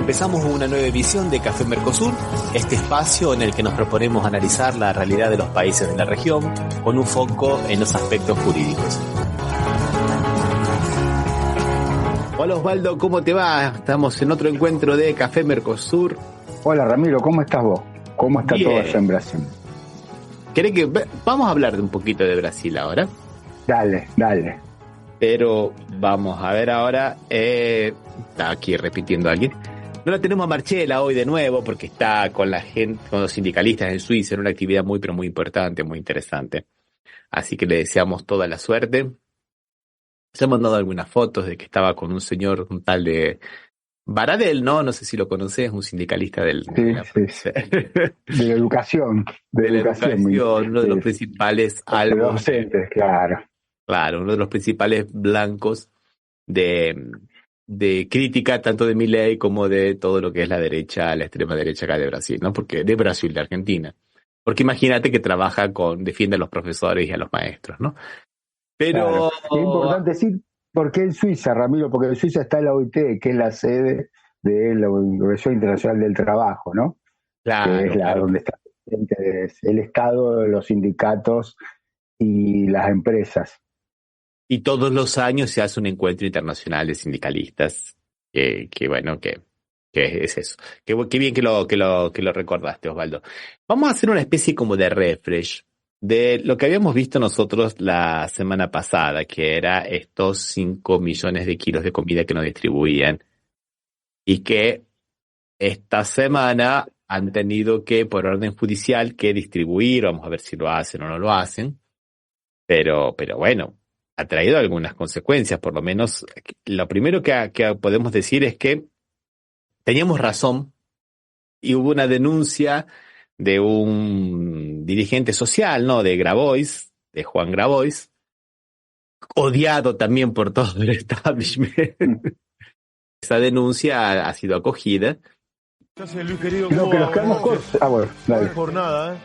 Empezamos una nueva edición de Café Mercosur, este espacio en el que nos proponemos analizar la realidad de los países de la región con un foco en los aspectos jurídicos. Hola Osvaldo, ¿cómo te va? Estamos en otro encuentro de Café Mercosur. Hola Ramiro, ¿cómo estás vos? ¿Cómo está Bien. todo allá en Brasil? Vamos a hablar de un poquito de Brasil ahora? Dale. Pero vamos a ver ahora, está aquí repitiendo alguien. No la tenemos a Marchela hoy de nuevo porque está con la gente, con los sindicalistas en Suiza en una actividad muy pero muy importante, muy interesante. Así que le deseamos toda la suerte. Se han mandado algunas fotos de que estaba con un señor, un tal de Baradel, ¿no? No sé si lo conoces, un sindicalista Sí. De la educación. De la educación, uno de los sí. principales De albos. docentes, claro. Claro, uno de los principales blancos de crítica tanto de Milei como de todo lo que es la derecha, la extrema derecha acá de Brasil, ¿no? Porque de Brasil, de Argentina. Porque imagínate que defiende a los profesores y a los maestros, ¿no? Pero... Claro. Es importante decir por qué en Suiza, Ramiro, porque en Suiza está la OIT, que es la sede de la Organización Internacional del Trabajo, ¿no? Claro, que es donde está el Estado, los sindicatos y las empresas. Y todos los años se hace un encuentro internacional de sindicalistas, que es eso. Qué bien que lo recordaste, Osvaldo. Vamos a hacer una especie como de refresh de lo que habíamos visto nosotros la semana pasada, que era estos 5 millones de kilos de comida que nos distribuían y que esta semana han tenido que, por orden judicial, que distribuir. Vamos a ver si lo hacen o no lo hacen. Pero bueno, ha traído algunas consecuencias. Por lo menos, lo primero que podemos decir es que teníamos razón y hubo una denuncia de un dirigente social, ¿no? De Grabois, de Juan Grabois, odiado también por todo el establishment. Esa denuncia ha sido acogida. Gracias, Luis querido. No, que nos quedamos cortos. Bueno, dale. Qué jornada,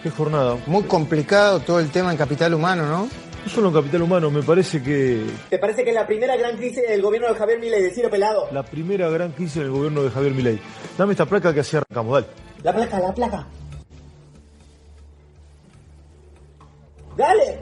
qué jornada. Muy complicado todo el tema en capital humano, ¿no? No solo en capital humano, me parece que... ¿Te parece que es la primera gran crisis del gobierno de Javier Milei, de Ciro Pelado? La primera gran crisis en el gobierno de Javier Milei. Dame esta placa que así arrancamos, dale. La placa. ¡Dale!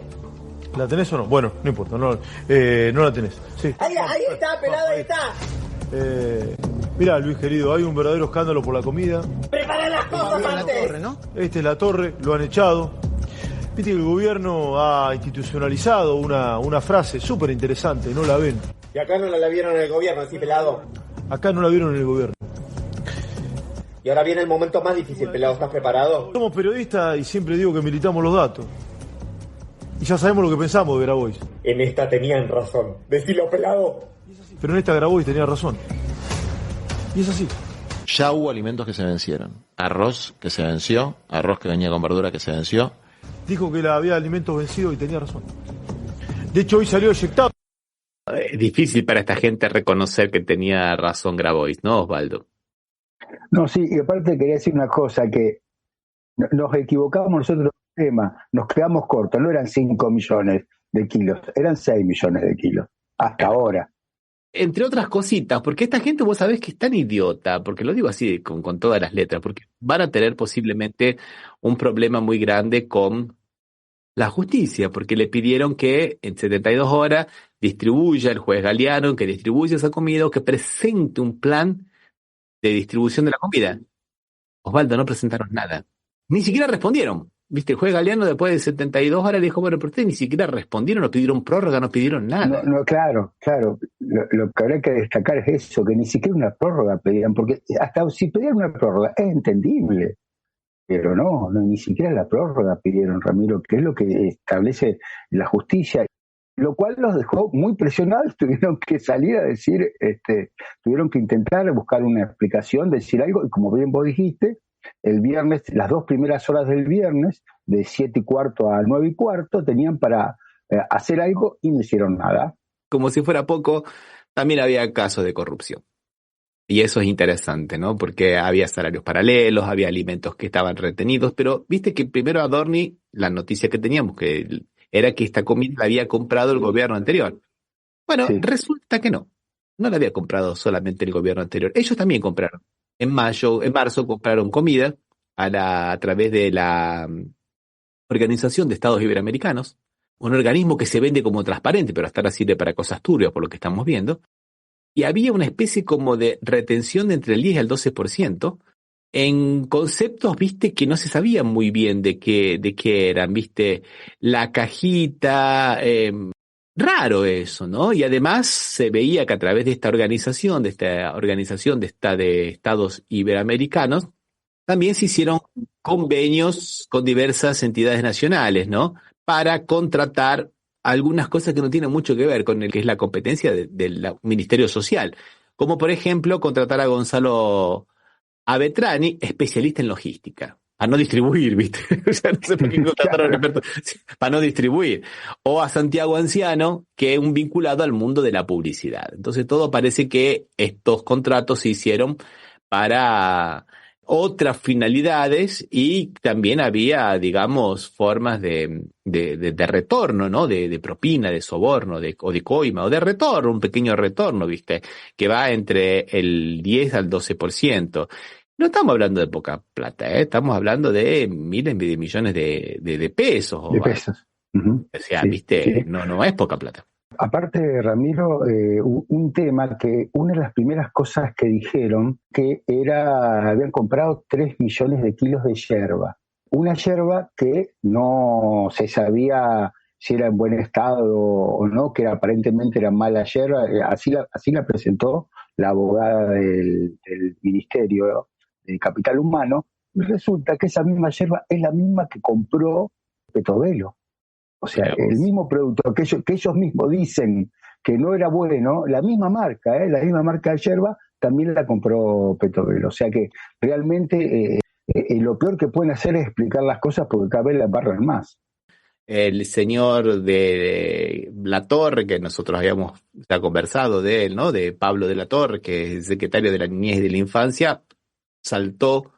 ¿La tenés o no? Bueno, no importa, no la tenés. Sí. Ahí está, Pelado, ahí está. Mirá, Luis querido, hay un verdadero escándalo por la comida. ¡Prepara las cosas La antes! torre, ¿no? Esta es la torre, lo han echado. Viste que el gobierno ha institucionalizado una frase súper interesante, ¿no la ven? Y acá no la vieron en el gobierno, ¿sí, Pelado? Acá no la vieron en el gobierno. Y ahora viene el momento más difícil, Pelado. ¿Estás preparado? Somos periodistas y siempre digo que militamos los datos. Y ya sabemos lo que pensamos de Grabois. En esta tenían razón. Decilo, Pelado. Pero en esta Grabois tenía razón. Y es así. Ya hubo alimentos que se vencieron. Arroz que se venció, arroz que venía con verdura que se venció. Dijo que había alimentos vencidos y tenía razón. De hecho, hoy salió eyectado. Es difícil para esta gente reconocer que tenía razón Grabois, ¿no, Osvaldo? No, sí, y aparte quería decir una cosa, que nos equivocamos nosotros en el tema, nos quedamos cortos, no eran 5 millones de kilos, eran 6 millones de kilos, hasta ahora. Entre otras cositas, porque esta gente vos sabés que es tan idiota, porque lo digo así con todas las letras, porque van a tener posiblemente un problema muy grande con la justicia, porque le pidieron que en 72 horas distribuya el juez Galeano, que distribuya esa comida o que presente un plan de distribución de la comida. Osvaldo, no presentaron nada. Ni siquiera respondieron. ¿Viste? El juez Galeano después de 72 horas le dijo, bueno, pero ustedes ni siquiera respondieron, no pidieron prórroga, no pidieron nada. No, claro. Lo que habrá que destacar es eso, que ni siquiera una prórroga pedían, porque hasta si pedían una prórroga es entendible. Pero no, ni siquiera la prórroga pidieron, Ramiro, que es lo que establece la justicia, lo cual los dejó muy presionados. Tuvieron que salir a decir, tuvieron que intentar buscar una explicación, decir algo, y como bien vos dijiste, el viernes, las 2 primeras horas del viernes, de 7:15 a 9:15, tenían para hacer algo y no hicieron nada. Como si fuera poco, también había casos de corrupción. Y eso es interesante, ¿no? Porque había salarios paralelos, había alimentos que estaban retenidos, pero viste que primero Adorni, la noticia que teníamos, que era que esta comida la había comprado el gobierno anterior. Bueno, Sí. resulta que no. no la había comprado solamente el gobierno anterior. Ellos también compraron. En marzo compraron comida a través de la Organización de Estados Iberoamericanos, un organismo que se vende como transparente, pero hasta ahora sirve para cosas turbias, por lo que estamos viendo. Y había una especie como de retención de entre el 10 y el 12% en conceptos, viste, que no se sabía muy bien de qué eran, viste, la cajita, raro eso, ¿no? Y además se veía que a través de esta organización de Estados Iberoamericanos, también se hicieron convenios con diversas entidades nacionales, ¿no? Para contratar algunas cosas que no tienen mucho que ver con el que es la competencia del Ministerio Social. Como por ejemplo, contratar a Gonzalo Avetrani, especialista en logística. Para no distribuir, ¿viste? O sea, no sé por qué contrataron a un experto. Para no distribuir. O a Santiago Anciano, que es un vinculado al mundo de la publicidad. Entonces todo parece que estos contratos se hicieron para otras finalidades y también había, digamos, formas de retorno, ¿no? De propina, de soborno, o de coima, o de retorno, un pequeño retorno, ¿viste? Que va entre el 10 al 12%. No estamos hablando de poca plata, ¿eh? Estamos hablando de miles de millones de pesos. De pesos. O sea, sí, ¿viste? Sí. No es poca plata. Aparte, Ramiro, un tema que una de las primeras cosas que dijeron que habían comprado 3 millones de kilos de yerba. Una yerba que no se sabía si era en buen estado o no, que aparentemente era mala yerba. Así la presentó la abogada del Ministerio de Capital Humano. Y resulta que esa misma yerba es la misma que compró Petovelo. O sea, el mismo producto que ellos mismos dicen que no era bueno, la misma marca de yerba, también la compró Petovelo. O sea que realmente lo peor que pueden hacer es explicar las cosas porque cada vez las barran más. El señor de La Torre, que nosotros habíamos ya conversado de él, ¿no? De Pablo de La Torre, que es secretario de la Niñez y de la Infancia, saltó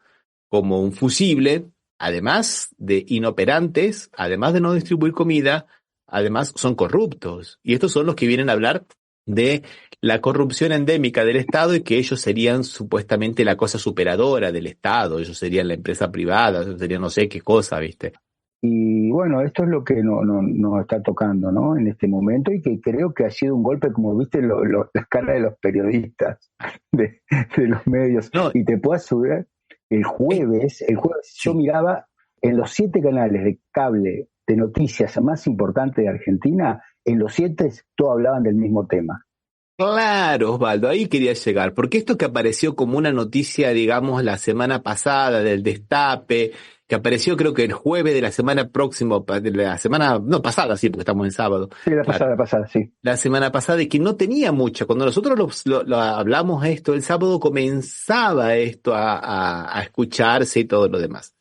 como un fusible. Además de inoperantes, además de no distribuir comida, además son corruptos. Y estos son los que vienen a hablar de la corrupción endémica del Estado y que ellos serían supuestamente la cosa superadora del Estado, ellos serían la empresa privada, ellos serían no sé qué cosa, ¿viste? Y bueno, esto es lo que nos está tocando, ¿no? En este momento y que creo que ha sido un golpe, como viste, las caras de los periodistas, de los medios. No. Y te puedo asegurar, el jueves yo miraba en los 7 canales de cable de noticias más importantes de Argentina, en los 7 todos hablaban del mismo tema. Claro, Osvaldo, ahí quería llegar, porque esto que apareció como una noticia, digamos, la semana pasada del destape, que apareció creo que el jueves de la semana próxima, de la semana, no pasada, sí, porque estamos en sábado. Sí, la pasada, sí. La semana pasada y que no tenía mucho. Cuando nosotros lo hablamos esto, el sábado comenzaba esto a escucharse y todo lo demás.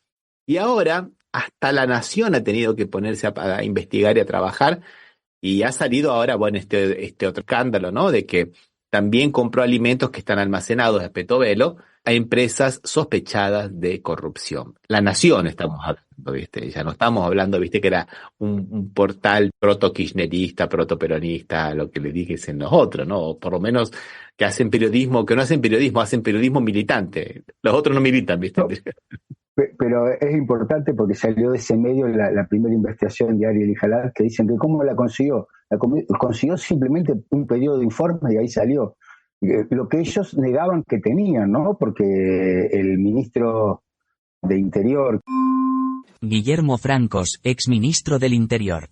Y ahora hasta La Nación ha tenido que ponerse a investigar y a trabajar y ha salido ahora, bueno, este otro escándalo, ¿no? De que también compró alimentos que están almacenados de Petovelo a empresas sospechadas de corrupción. La Nación estamos hablando, ¿viste? Ya no estamos hablando, ¿viste? Que era un portal proto-kirchnerista, proto-peronista, lo que le dicen los otros, ¿no? O por lo menos que hacen periodismo, que no hacen periodismo militante. Los otros no militan, ¿viste? No, pero es importante porque salió de ese medio la primera investigación de Ariel Ijalal que dicen que cómo la consiguió. Consiguió simplemente un pedido de informe y ahí salió. Lo que ellos negaban que tenían, ¿no? Porque el ministro de Interior, Guillermo Francos, exministro del Interior,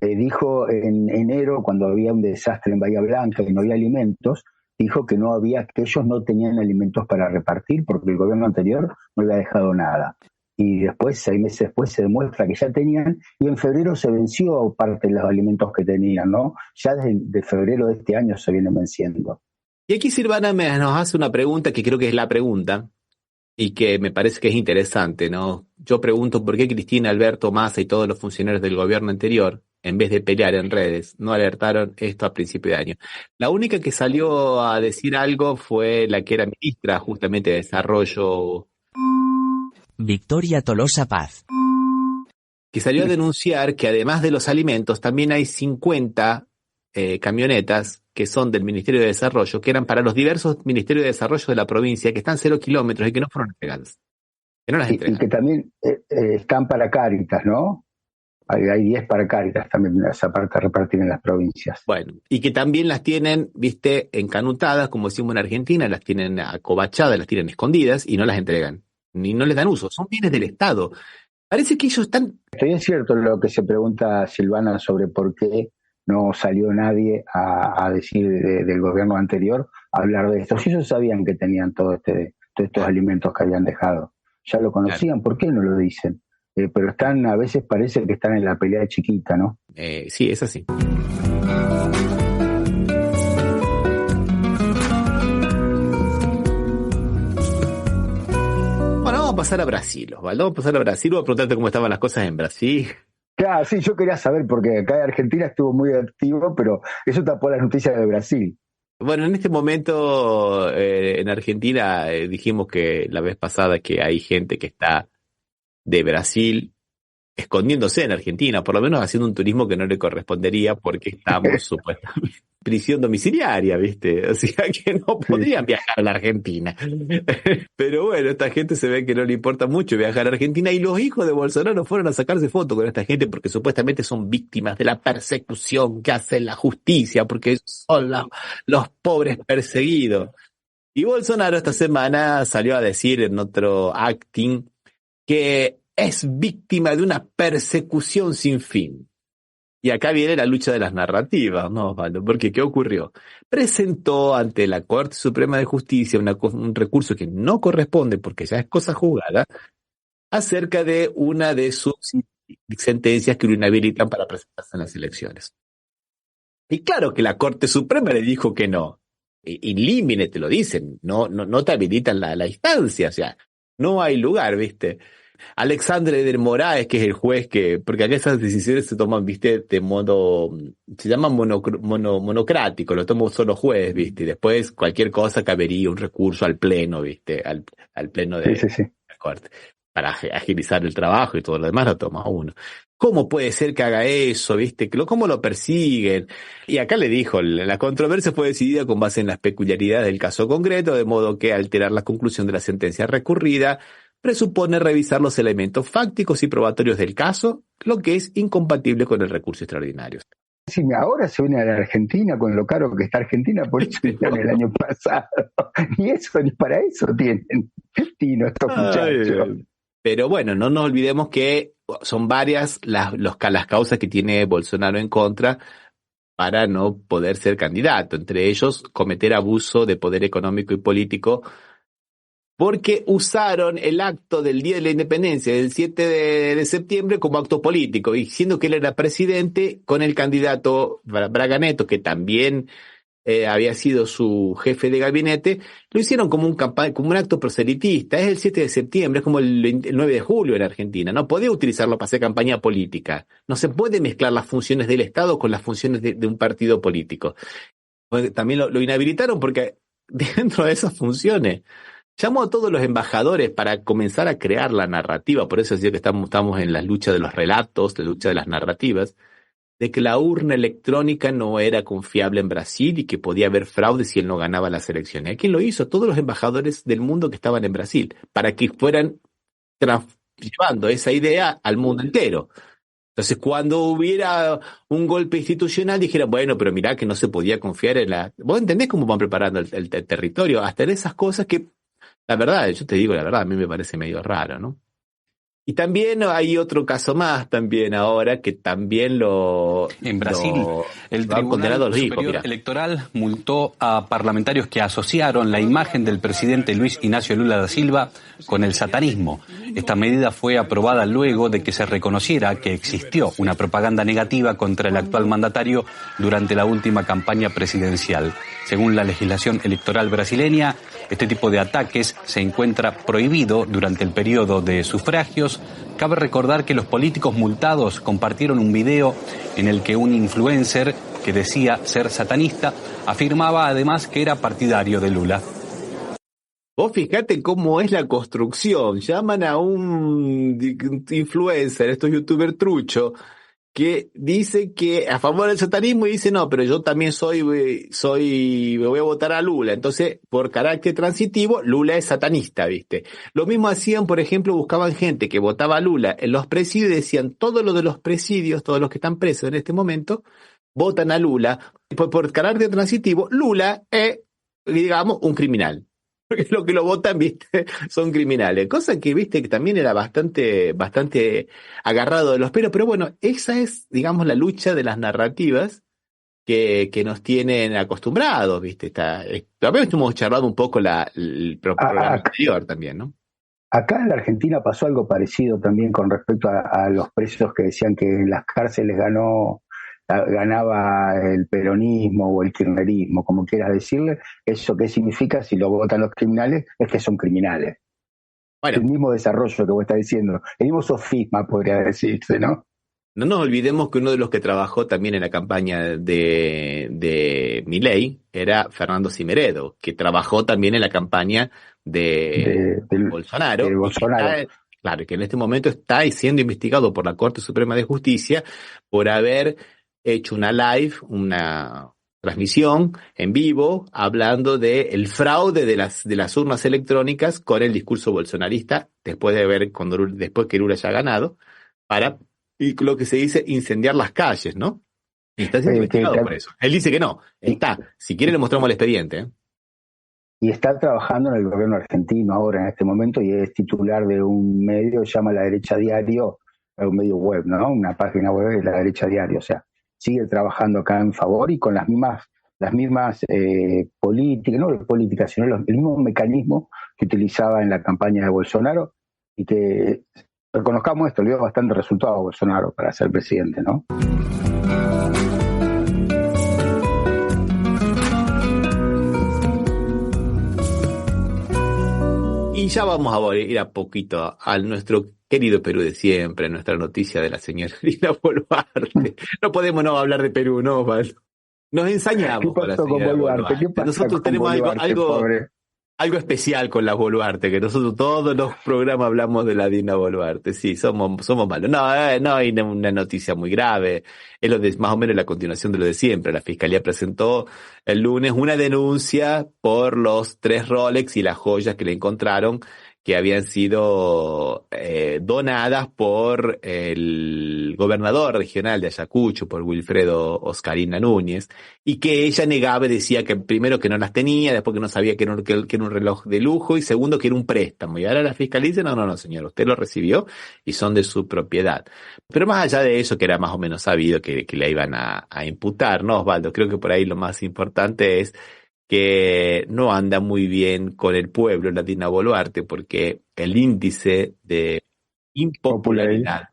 dijo en enero, cuando había un desastre en Bahía Blanca y no había alimentos, dijo que que ellos no tenían alimentos para repartir porque el gobierno anterior no le había dejado nada. Y después, 6 meses después, se demuestra que ya tenían, y en febrero se venció parte de los alimentos que tenían, ¿no? Ya desde febrero de este año se vienen venciendo. Y aquí Silvana nos hace una pregunta que creo que es la pregunta, y que me parece que es interesante, ¿no? Yo pregunto por qué Cristina, Alberto, Massa y todos los funcionarios del gobierno anterior, en vez de pelear en redes, no alertaron esto a principio de año. La única que salió a decir algo fue la que era ministra justamente de Desarrollo, Victoria Tolosa Paz, que salió a denunciar que además de los alimentos también hay 50 camionetas que son del Ministerio de Desarrollo, que eran para los diversos Ministerios de Desarrollo de la provincia, que están 0 kilómetros y que no fueron entregadas. Que no las Y entregaron. que también están para Cáritas, ¿no? Hay 10 para Cáritas también, esa parte repartir en las provincias. Bueno, y que también las tienen, viste, encanutadas, como decimos en Argentina, las tienen acobachadas, las tienen escondidas y no las entregan. Ni no les dan uso. Son bienes del Estado. Parece que ellos están... Estoy es cierto lo que se pregunta Silvana sobre por qué no salió nadie a decir del gobierno anterior, a hablar de esto. Si ellos sabían que tenían todos estos alimentos que habían dejado. Ya lo conocían, ¿por qué no lo dicen? Pero están, a veces parece que están en la pelea chiquita, ¿no? Sí, es así. Bueno, vamos a pasar a Brasil, Osvaldo. Vamos a pasar a Brasil. Voy a preguntarte cómo estaban las cosas en Brasil. Claro, sí, yo quería saber, porque acá en Argentina estuvo muy activo, pero eso tapó las noticias de Brasil. Bueno, en este momento en Argentina dijimos que la vez pasada que hay gente que está de Brasil escondiéndose en Argentina, por lo menos haciendo un turismo que no le correspondería porque estamos supuestamente en prisión domiciliaria, ¿viste? O sea que no podrían viajar a la Argentina. Pero bueno, esta gente se ve que no le importa mucho viajar a Argentina y los hijos de Bolsonaro fueron a sacarse fotos con esta gente porque supuestamente son víctimas de la persecución que hace la justicia, porque son los pobres perseguidos. Y Bolsonaro esta semana salió a decir en otro acting que es víctima de una persecución sin fin. Y acá viene la lucha de las narrativas, ¿no, Osvaldo? Porque ¿qué ocurrió? Presentó ante la Corte Suprema de Justicia un recurso que no corresponde, porque ya es cosa juzgada, acerca de una de sus sentencias que lo inhabilitan para presentarse en las elecciones. Y claro que la Corte Suprema le dijo que no. In limine te lo dicen, no te habilitan la instancia, o sea, no hay lugar, ¿viste? Alexandre de Moraes, que es el juez porque acá esas decisiones se toman, viste, de modo, se llama monocrático, lo toma un solo juez, viste, y después cualquier cosa cabería un recurso al pleno, viste, al pleno de la Corte, para agilizar el trabajo y todo lo demás lo toma uno. ¿Cómo puede ser que haga eso, viste? ¿Cómo lo persiguen? Y acá le dijo, la controversia fue decidida con base en las peculiaridades del caso concreto, de modo que alterar la conclusión de la sentencia recurrida presupone revisar los elementos fácticos y probatorios del caso, lo que es incompatible con el recurso extraordinario. Sí, ahora se viene a la Argentina con lo caro que está Argentina, por eso vinieron el año pasado. Ni para eso tienen destino estos muchachos. Pero bueno, no nos olvidemos que son varias las causas que tiene Bolsonaro en contra para no poder ser candidato. Entre ellos, cometer abuso de poder económico y político, porque usaron el acto del Día de la Independencia, del 7 de septiembre, como acto político, y siendo que él era presidente, con el candidato Braga Neto, que también había sido su jefe de gabinete, lo hicieron como un acto proselitista. Es el 7 de septiembre, es como el 9 de julio en Argentina. No podía utilizarlo para hacer campaña política. No se puede mezclar las funciones del Estado con las funciones de un partido político. También lo inhabilitaron porque dentro de esas funciones llamó a todos los embajadores para comenzar a crear la narrativa. Por eso decía que estamos en la lucha de los relatos, la lucha de las narrativas, de que la urna electrónica no era confiable en Brasil y que podía haber fraude si él no ganaba las elecciones. ¿A quién lo hizo? Todos los embajadores del mundo que estaban en Brasil, para que fueran llevando esa idea al mundo entero. Entonces, cuando hubiera un golpe institucional, dijeran, bueno, pero mirá que no se podía confiar en la... ¿Vos entendés cómo van preparando el territorio? Hasta en esas cosas que, la verdad, yo te digo la verdad, a mí me parece medio raro, ¿no? Y también hay otro caso más también ahora que también En Brasil, el Tribunal Superior Electoral multó a parlamentarios que asociaron la imagen del presidente Luis Ignacio Lula da Silva con el satanismo. Esta medida fue aprobada luego de que se reconociera que existió una propaganda negativa contra el actual mandatario durante la última campaña presidencial. Según la legislación electoral brasileña, este tipo de ataques se encuentra prohibido durante el periodo de sufragios. Cabe recordar que los políticos multados compartieron un video en el que un influencer que decía ser satanista afirmaba además que era partidario de Lula. Vos fijate cómo es la construcción. Llaman a un influencer, estos youtubers trucho, que dice que a favor del satanismo y dice no, pero yo también voy a votar a Lula. Entonces, por carácter transitivo, Lula es satanista, ¿viste? Lo mismo hacían, por ejemplo, buscaban gente que votaba a Lula en los presidios y decían todo lo de los presidios, todos los que están presos en este momento, votan a Lula. Por carácter transitivo, Lula es, digamos, un criminal. Porque lo que lo votan, viste, son criminales. Cosa que, viste, que también era bastante agarrado de los pelos. Pero bueno, esa es, digamos, la lucha de las narrativas que nos tienen acostumbrados, viste. También estuvimos charlando un poco el programa anterior también, ¿no? Acá en la Argentina pasó algo parecido también con respecto a los presos que decían que en las cárceles ganaba el peronismo o el kirchnerismo, como quieras decirle. ¿Eso qué significa? Si lo votan los criminales, es que son criminales. Bueno, el mismo desarrollo que vos estás diciendo, el mismo sofisma podría decirse, ¿no? No nos olvidemos que uno de los que trabajó también en la campaña de Milei era Fernando Cimeredo, que trabajó también en la campaña de Bolsonaro. Claro, que en este momento está siendo investigado por la Corte Suprema de Justicia por haber hecho una live, una transmisión en vivo, hablando del fraude de las urnas electrónicas con el discurso bolsonarista, después que Lula haya ganado, y lo que se dice incendiar las calles, ¿no? Y está siendo investigado por eso. Él dice que no, si quiere le mostramos el expediente, ¿eh? Y está trabajando en el gobierno argentino ahora en este momento y es titular de un medio que se llama La Derecha Diario, un medio web, ¿no? Una página web de La Derecha Diario, o sea, sigue trabajando acá en favor y con las mismas políticas, no políticas, sino el mismo mecanismo que utilizaba en la campaña de Bolsonaro, y que, reconozcamos esto, le dio bastante resultado a Bolsonaro para ser presidente, ¿no? Y ya vamos a ir a poquito a nuestro querido Perú de siempre, nuestra noticia de la señora Dina Boluarte. No podemos no hablar de Perú, ¿no, Osvaldo? Nos ensañamos con la señora Boluarte. Nosotros tenemos algo especial con la Boluarte, que nosotros todos los programas hablamos de la Dina Boluarte. Sí, somos malos. No hay una noticia muy grave. Es más o menos la continuación de lo de siempre. La Fiscalía presentó el lunes una denuncia por los 3 Rolex y las joyas que le encontraron, que habían sido donadas por el gobernador regional de Ayacucho, por Wilfredo Oscarina Núñez, y que ella negaba y decía que primero que no las tenía, después que no sabía que era un reloj de lujo, y segundo que era un préstamo. Y ahora la fiscalía dice, no, señor, usted lo recibió y son de su propiedad. Pero más allá de eso, que era más o menos sabido que le iban a imputar, ¿no, Osvaldo? Creo que por ahí lo más importante es que no anda muy bien con el pueblo, la Dina Boluarte, porque el índice de impopularidad.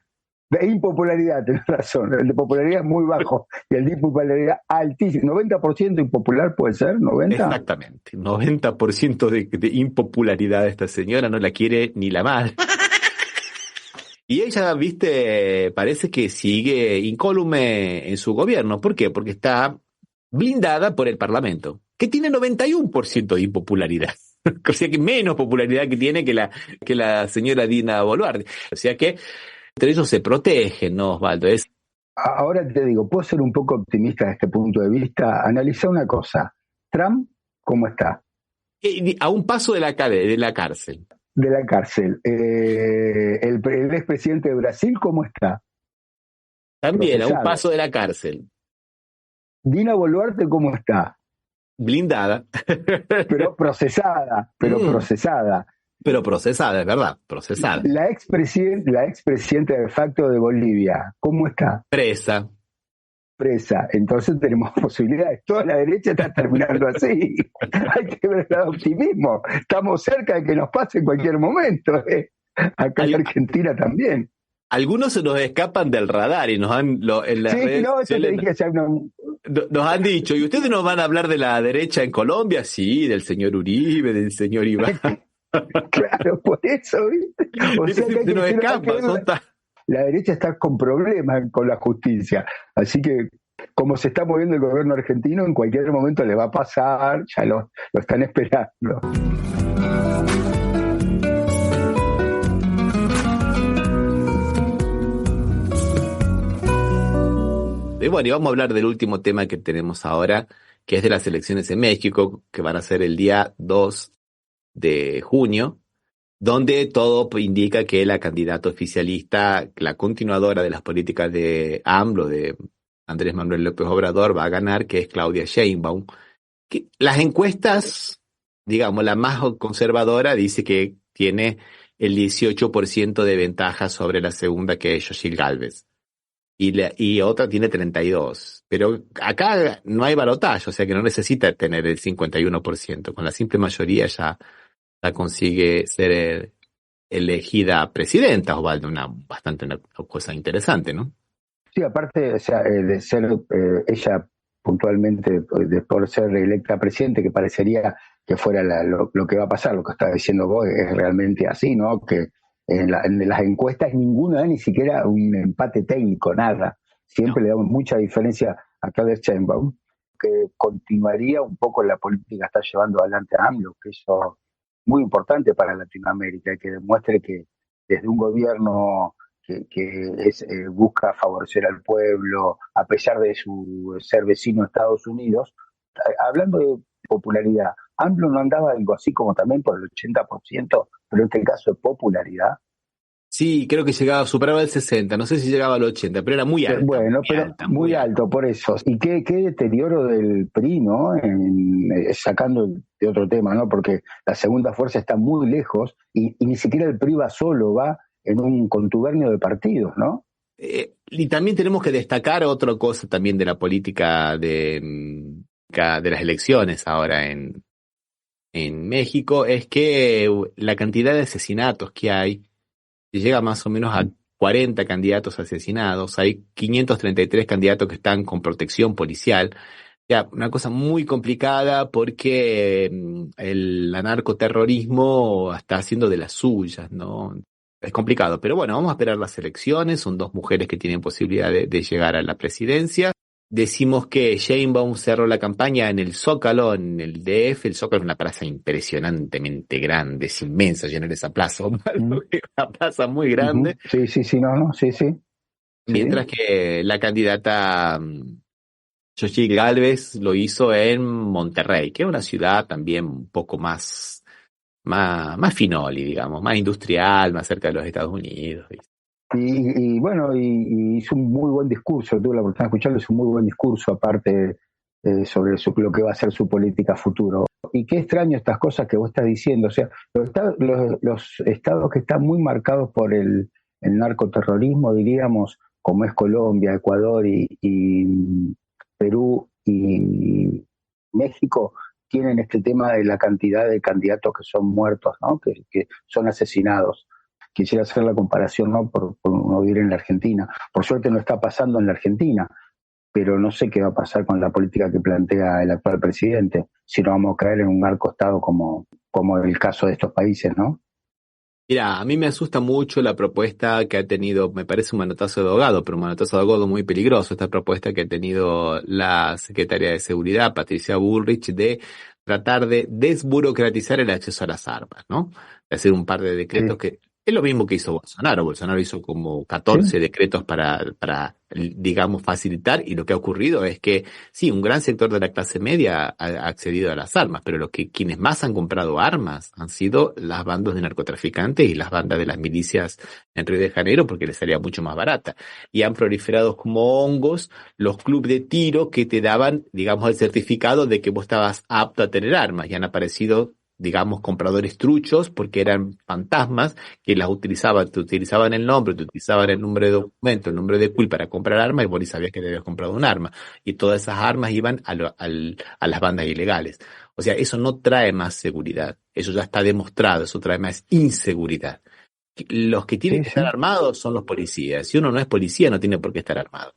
De impopularidad, tenés razón. El de popularidad es muy bajo y el de impopularidad altísimo. 90% impopular puede ser, 90%. Exactamente, 90% de impopularidad de esta señora, no la quiere ni la madre. Y ella, viste, parece que sigue incólume en su gobierno. ¿Por qué? Porque está blindada por el Parlamento, que tiene 91% de impopularidad. O sea que menos popularidad que tiene que la señora Dina Boluarte. O sea que entre ellos se protegen, ¿no, Osvaldo? Ahora te digo, puedo ser un poco optimista desde este punto de vista. Analiza una cosa. Trump, ¿cómo está? A un paso de la cárcel. De la cárcel. El expresidente de Brasil, ¿cómo está? También, procesado. A un paso de la cárcel. Dina Boluarte, ¿cómo está? Blindada. Pero procesada. Pero procesada, es verdad, procesada. La expresidenta de facto de Bolivia, ¿cómo está? Presa. Entonces tenemos posibilidades. Toda la derecha está terminando así. Hay que ver el optimismo. Estamos cerca de que nos pase en cualquier momento. Acá en Argentina también. Algunos se nos escapan del radar y nos han nos han dicho, ¿y ustedes nos van a hablar de la derecha en Colombia? Sí, del señor Uribe, del señor Iván. Claro, por eso, ¿viste? O sea que se nos escapa. La derecha está con problemas con la justicia. Así que, como se está moviendo el gobierno argentino, en cualquier momento le va a pasar, ya lo están esperando. Y bueno, y vamos a hablar del último tema que tenemos ahora, que es de las elecciones en México, que van a ser el día 2 de junio, donde todo indica que la candidata oficialista, la continuadora de las políticas de AMLO, de Andrés Manuel López Obrador, va a ganar, que es Claudia Sheinbaum. Las encuestas, digamos, la más conservadora dice que tiene el 18% de ventaja sobre la segunda, que es Xochitl Gálvez. Y otra tiene 32%. Pero acá no hay balotaje, o sea que no necesita tener el 51%. Con la simple mayoría ya consigue ser elegida presidenta, Osvaldo. Una cosa interesante, ¿no? Sí, aparte, o sea, de ser ella puntualmente, por ser electa presidente, que parecería que fuera lo que va a pasar, lo que está diciendo vos, es realmente así, ¿no? Que en las encuestas ninguna da ni siquiera un empate técnico, nada. Siempre le damos mucha diferencia a Claudia Sheinbaum, que continuaría un poco la política que está llevando adelante a AMLO, que eso es muy importante para Latinoamérica, que demuestre que desde un gobierno que busca favorecer al pueblo, a pesar de su ser vecino de Estados Unidos. Hablando de popularidad, AMLO no andaba algo así como también por el 80%, pero en este caso de popularidad. Sí, creo que superaba el 60, no sé si llegaba al 80, pero era muy alto. Bueno, muy alto, por eso. Y qué deterioro del PRI, ¿no? Sacando de otro tema, ¿no? Porque la segunda fuerza está muy lejos y ni siquiera el PRI va solo, va en un contubernio de partidos, ¿no? Y también tenemos que destacar otra cosa también de la política de las elecciones ahora en México, es que la cantidad de asesinatos que hay llega más o menos a 40 candidatos asesinados, hay 533 candidatos que están con protección policial. Ya, una cosa muy complicada porque el narcoterrorismo está haciendo de las suyas, ¿no? Es complicado, pero bueno, vamos a esperar las elecciones. Son 2 mujeres que tienen posibilidad de llegar a la presidencia. Decimos que Sheinbaum cerró la campaña en el Zócalo, en el DF. El Zócalo es una plaza impresionantemente grande, es inmensa llenar esa plaza. Una plaza muy grande. Sí, sí. Mientras que la candidata Xochitl Gálvez lo hizo en Monterrey, que es una ciudad también un poco más finoli, digamos, más industrial, más cerca de los Estados Unidos. Y bueno, y hizo un muy buen discurso, tuve la oportunidad de escucharlo, hizo un muy buen discurso, aparte sobre lo que va a ser su política futuro. Y qué extraño estas cosas que vos estás diciendo, o sea, los estados que están muy marcados por el narcoterrorismo, diríamos, como es Colombia, Ecuador y Perú y México, tienen este tema de la cantidad de candidatos que son muertos, ¿no? Que son asesinados. Quisiera hacer la comparación, ¿no? Por no vivir en la Argentina. Por suerte no está pasando en la Argentina, pero no sé qué va a pasar con la política que plantea el actual presidente, si no vamos a caer en un narcoestado como el caso de estos países, ¿no? Mira, a mí me asusta mucho la propuesta que ha tenido, me parece un manotazo de ahogado, pero un manotazo de ahogado muy peligroso, esta propuesta que ha tenido la secretaria de Seguridad, Patricia Bullrich, de tratar de desburocratizar el acceso a las armas, ¿no? De hacer un par de decretos que es lo mismo que hizo Bolsonaro. Bolsonaro hizo como 14 decretos para, digamos, facilitar, y lo que ha ocurrido es que, sí, un gran sector de la clase media ha accedido a las armas, pero quienes más han comprado armas han sido las bandas de narcotraficantes y las bandas de las milicias en Río de Janeiro, porque les salía mucho más barata. Y han proliferado como hongos los clubes de tiro que te daban, digamos, el certificado de que vos estabas apto a tener armas, y han aparecido, digamos, compradores truchos, porque eran fantasmas que las utilizaban, te utilizaban el nombre, te utilizaban el número de documento, el número de CUI para comprar armas, y vos ni sabías que te habías comprado un arma. Y todas esas armas iban a las bandas ilegales. O sea, eso no trae más seguridad. Eso ya está demostrado, eso trae más inseguridad. Los que tienen que estar armados son los policías. Si uno no es policía, no tiene por qué estar armado.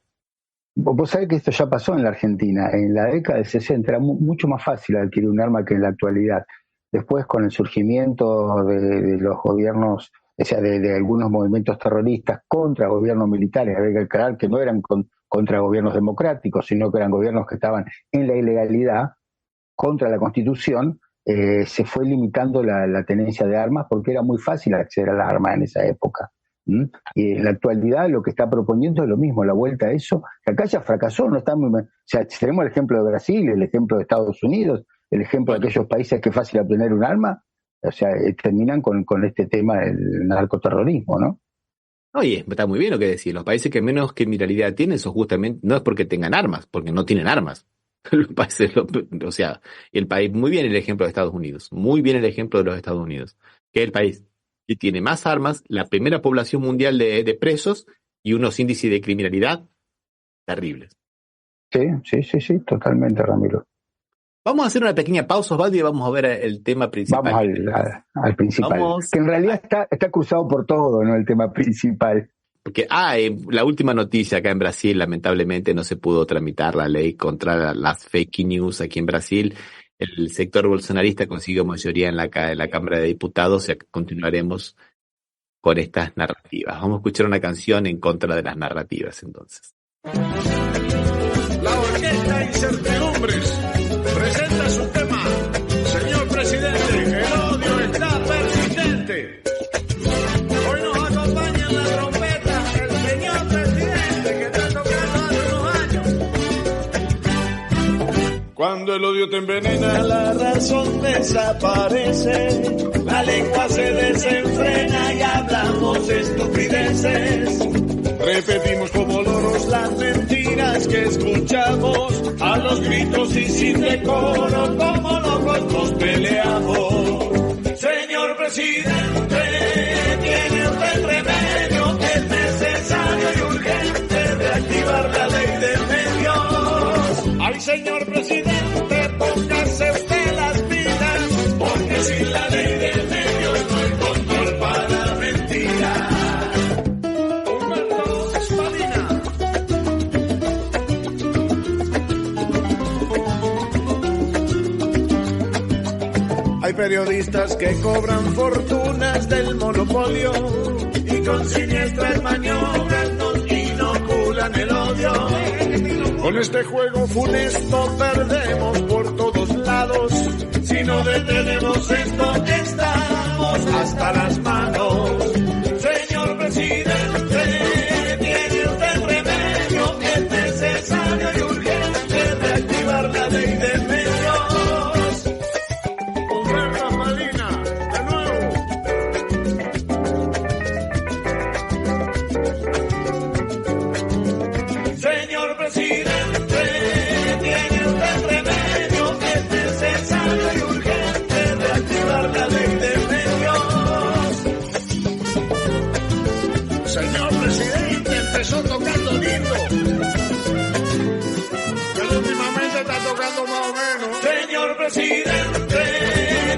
Vos sabés que esto ya pasó en la Argentina. En la década del 60 era mucho más fácil adquirir un arma que en la actualidad. Después, con el surgimiento de los gobiernos, o sea, de algunos movimientos terroristas contra gobiernos militares, hay que aclarar que no eran contra gobiernos democráticos, sino que eran gobiernos que estaban en la ilegalidad, contra la Constitución, se fue limitando la tenencia de armas porque era muy fácil acceder a las armas en esa época. Y en la actualidad lo que está proponiendo es lo mismo, la vuelta a eso, que acá ya fracasó, no está muy, o sea, tenemos el ejemplo de Brasil, el ejemplo de Estados Unidos, el ejemplo de aquellos países que es fácil obtener un arma, o sea, terminan con este tema del narcoterrorismo, ¿no? Oye, está muy bien lo que decís. Los países que menos criminalidad tienen son justamente, no es porque tengan armas, porque no tienen armas. Los países, o sea, el país, muy bien el ejemplo de Estados Unidos, muy bien el ejemplo de los Estados Unidos, que es el país que tiene más armas, la primera población mundial de presos y unos índices de criminalidad terribles. Sí, totalmente, Ramiro. Vamos a hacer una pequeña pausa, Osvaldo, y vamos a ver el tema principal. Vamos al principal, que en realidad está cruzado por todo, ¿no? El tema principal. Porque la última noticia acá en Brasil, lamentablemente no se pudo tramitar la ley contra las fake news aquí en Brasil. El sector bolsonarista consiguió mayoría en la Cámara de Diputados y continuaremos con estas narrativas. Vamos a escuchar una canción en contra de las narrativas, entonces. La orquesta Incertidumbres presenta su tema. Señor presidente, el odio está persistente. Hoy nos acompaña en la trompeta el señor presidente que está tocando hace unos años. Cuando el odio te envenena, la razón desaparece, la lengua se desenfrena y hablamos estupideces. Repetimos como loros las mentiras que escuchamos, a los gritos y sin decoro, como locos nos peleamos. Señor presidente, tiene usted remedio, es necesario y urgente reactivar la ley de medios. Ay, señor presidente, póngase usted las pilas, porque sin la ley de medios no hay control para la mentira. Hay periodistas que cobran fortunas del monopolio y con siniestras maniobras nos inoculan el odio. Con este juego funesto perdemos por todos lados. Si no detenemos esto, estamos hasta las manos. Señor presidente, tiene usted remedio, es necesario y urgente reactivar la ley de medios. Empezó tocando lindo, pero últimamente está tocando más o menos. Señor presidente,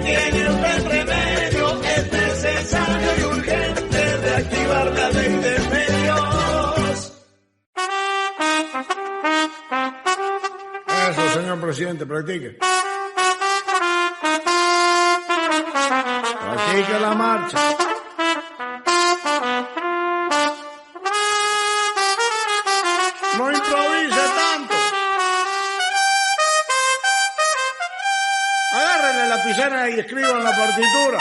tiene usted remedio, es necesario y urgente reactivar la ley de medios. Eso, señor presidente, practique. Practique la marcha. No improvise tanto. Agárrenle la lapicera y escriban la partitura.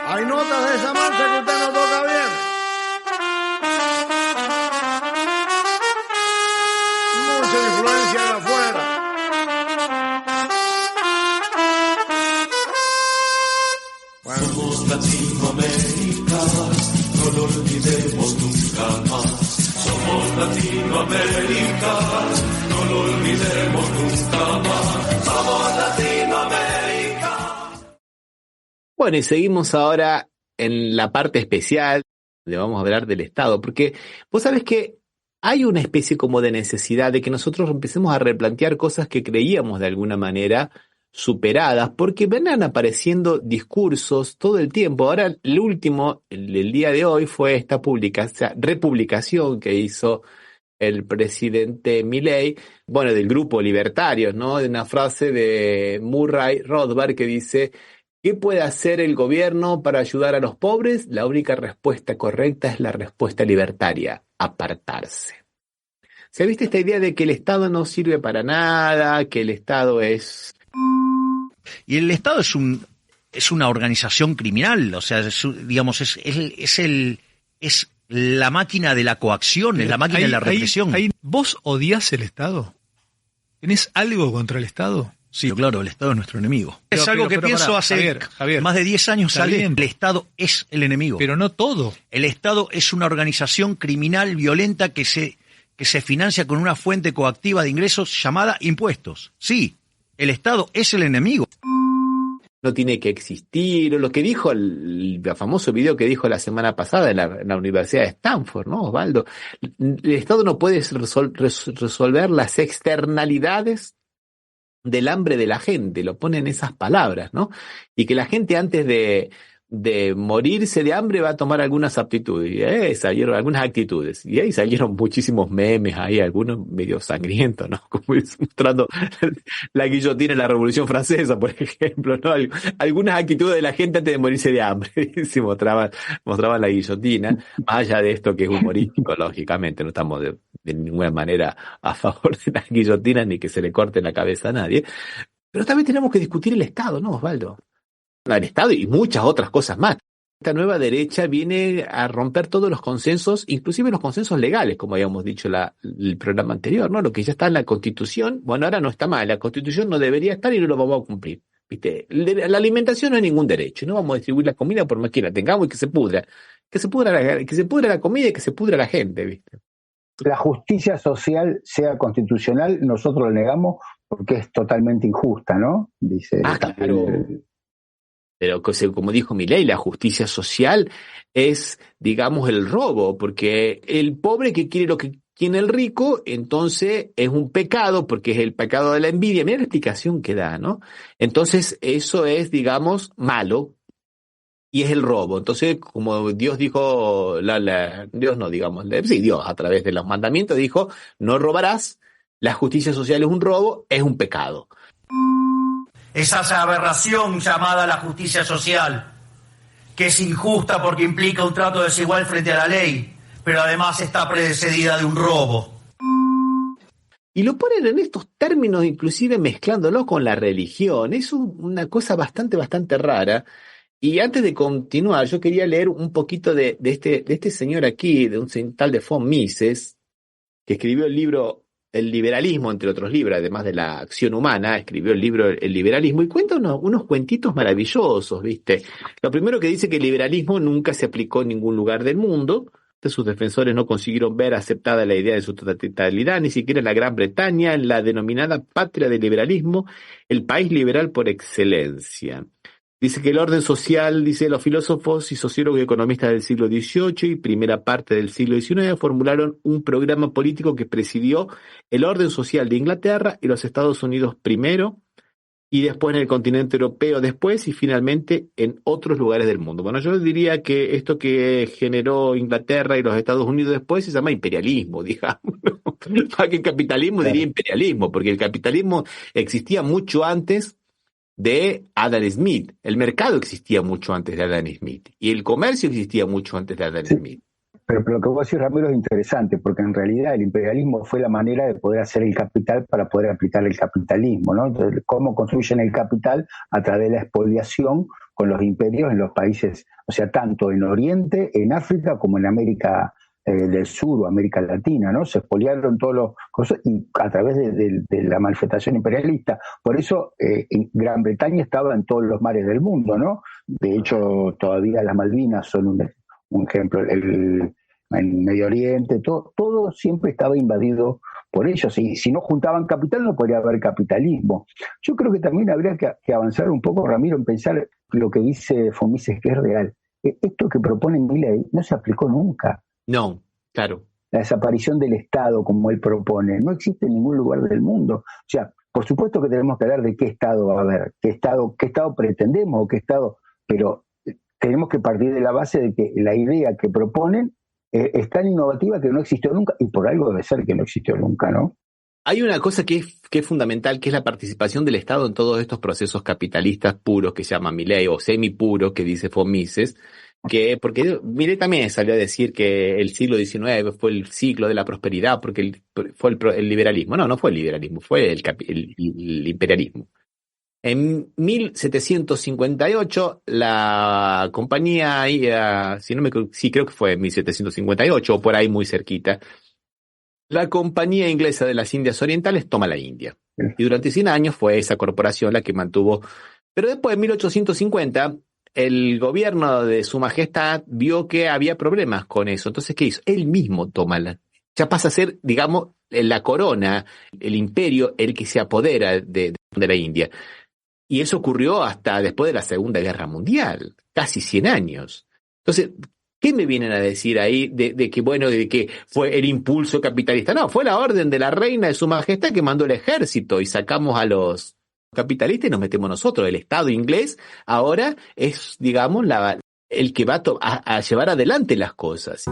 Hay notas de esa marcha que usted no toca bien. Mucha influencia de afuera. Somos Latinoamérica, no lo olvidemos nunca más. Somos Latinoamérica, no lo olvidemos nunca más. Somos Latinoamérica. Bueno, y seguimos ahora en la parte especial, donde vamos a hablar del Estado, porque vos sabés que hay una especie como de necesidad de que nosotros empecemos a replantear cosas que creíamos de alguna manera superadas, porque venían apareciendo discursos todo el tiempo. Ahora el último, el día de hoy, fue esta republicación que hizo el presidente Milei, del grupo Libertarios, ¿no? De una frase de Murray Rothbard que dice ¿Qué puede hacer el gobierno para ayudar a los pobres? La única respuesta correcta es la respuesta libertaria: apartarse. ¿Se ha visto esta idea de que el Estado no sirve para nada, que el Estado es... Y el Estado es una organización criminal, o sea, es la máquina de la coacción, es la máquina de la represión. ¿Vos odias el Estado? ¿Tenés algo contra el Estado? Sí, claro, el Estado es nuestro enemigo. Es algo que pienso hace más de 10 años. Sale. El Estado es el enemigo. Pero no todo. El Estado es una organización criminal, violenta, que se financia con una fuente coactiva de ingresos llamada impuestos. Sí, el Estado es el enemigo. No tiene que existir, o lo que dijo el famoso video que dijo la semana pasada en la Universidad de Stanford, ¿no, Osvaldo? El Estado no puede resolver las externalidades del hambre de la gente, lo pone en esas palabras, ¿no? Y que la gente antes de morirse de hambre va a tomar algunas aptitudes, y salieron algunas actitudes, y ahí salieron muchísimos memes ahí, algunos medio sangrientos, ¿no? Como mostrando la guillotina en la Revolución Francesa, por ejemplo, ¿no? Algunas actitudes de la gente antes de morirse de hambre, se mostraban la guillotina, más allá de esto que es humorístico, lógicamente, no estamos de ninguna manera a favor de las guillotinas ni que se le corte la cabeza a nadie, pero también tenemos que discutir el Estado, ¿no, Osvaldo? El Estado y muchas otras cosas más. Esta nueva derecha viene a romper todos los consensos, inclusive los consensos legales, como habíamos dicho el programa anterior, ¿no? Lo que ya está en la Constitución, bueno, ahora no está mal, la Constitución no debería estar y no lo vamos a cumplir, ¿viste? La alimentación no es ningún derecho, no vamos a distribuir la comida por más que la tengamos y que se pudra la comida y que se pudra la gente, ¿viste? La justicia social sea constitucional, nosotros lo negamos porque es totalmente injusta, ¿no? Dice. Claro. Pero como dijo Milei, la justicia social es, digamos, el robo, porque el pobre que quiere lo que tiene el rico, entonces es un pecado, porque es el pecado de la envidia. Mira la explicación que da, ¿no? Entonces eso es, digamos, malo, y es el robo. Entonces, como Dios dijo, Dios a través de los mandamientos dijo, no robarás, la justicia social es un robo, es un pecado. Esa aberración llamada la justicia social, que es injusta porque implica un trato desigual frente a la ley, pero además está precedida de un robo. Y lo ponen en estos términos, inclusive mezclándolo con la religión. Es una cosa bastante rara. Y antes de continuar, yo quería leer un poquito de este señor aquí, de un tal de von Mises, que escribió el libro El liberalismo, entre otros libros, además de la acción humana, escribió el libro El liberalismo y cuenta unos cuentitos maravillosos, ¿viste? Lo primero que dice que el liberalismo nunca se aplicó en ningún lugar del mundo. Sus defensores no consiguieron ver aceptada la idea de su totalidad, ni siquiera en la Gran Bretaña, en la denominada patria del liberalismo, el país liberal por excelencia. Dice que el orden social, dice, los filósofos y sociólogos y economistas del siglo XVIII y primera parte del siglo XIX formularon un programa político que presidió el orden social de Inglaterra y los Estados Unidos primero, y después en el continente europeo después, y finalmente en otros lugares del mundo. Bueno, yo diría que esto que generó Inglaterra y los Estados Unidos después se llama imperialismo, digamos. Para que el capitalismo diría imperialismo, porque el capitalismo existía mucho antes de Adam Smith. El mercado existía mucho antes de Adam Smith y el comercio existía mucho antes de Adam Smith. Pero lo que vos decís, Ramiro, es interesante, porque en realidad el imperialismo fue la manera de poder hacer el capital para poder aplicar el capitalismo, ¿no? Entonces, cómo construyen el capital a través de la expoliación con los imperios en los países, o sea, tanto en Oriente, en África, como en América del Sur o América Latina, ¿no? Se expoliaron todos los cosas y a través de la malversación imperialista. Por eso en Gran Bretaña estaba en todos los mares del mundo, ¿no? De hecho, todavía las Malvinas son un ejemplo. En Medio Oriente, todo siempre estaba invadido por ellos. Y si no juntaban capital, no podría haber capitalismo. Yo creo que también habría que avanzar un poco, Ramiro, en pensar lo que dice von Mises, que es real. Esto que propone Milei no se aplicó nunca. No, claro. La desaparición del Estado, como él propone, no existe en ningún lugar del mundo. O sea, por supuesto que tenemos que hablar de qué Estado va a haber, qué Estado pretendemos, o qué Estado, pero tenemos que partir de la base de que la idea que proponen es tan innovativa que no existió nunca, y por algo debe ser que no existió nunca, ¿no? Hay una cosa que es fundamental, que es la participación del Estado en todos estos procesos capitalistas puros que se llama Milei, o semipuros, que dice von Mises, porque Milei también salió a decir que el siglo XIX fue el siglo de la prosperidad, porque fue el liberalismo. No fue el liberalismo, fue el imperialismo. En 1758, la compañía, creo que fue en 1758, o por ahí muy cerquita, la Compañía Inglesa de las Indias Orientales toma la India. Y durante 100 años fue esa corporación la que mantuvo. Pero después, en 1850, el gobierno de Su Majestad vio que había problemas con eso. Entonces, ¿qué hizo? Él mismo ya pasa a ser, digamos, la corona, el imperio, el que se apodera de la India. Y eso ocurrió hasta después de la Segunda Guerra Mundial, casi 100 años. Entonces, ¿qué me vienen a decir ahí de que fue el impulso capitalista? No, fue la orden de la reina de Su Majestad que mandó el ejército y sacamos a los capitalistas y nos metemos nosotros. El Estado inglés ahora es, digamos, el que va a llevar adelante las cosas.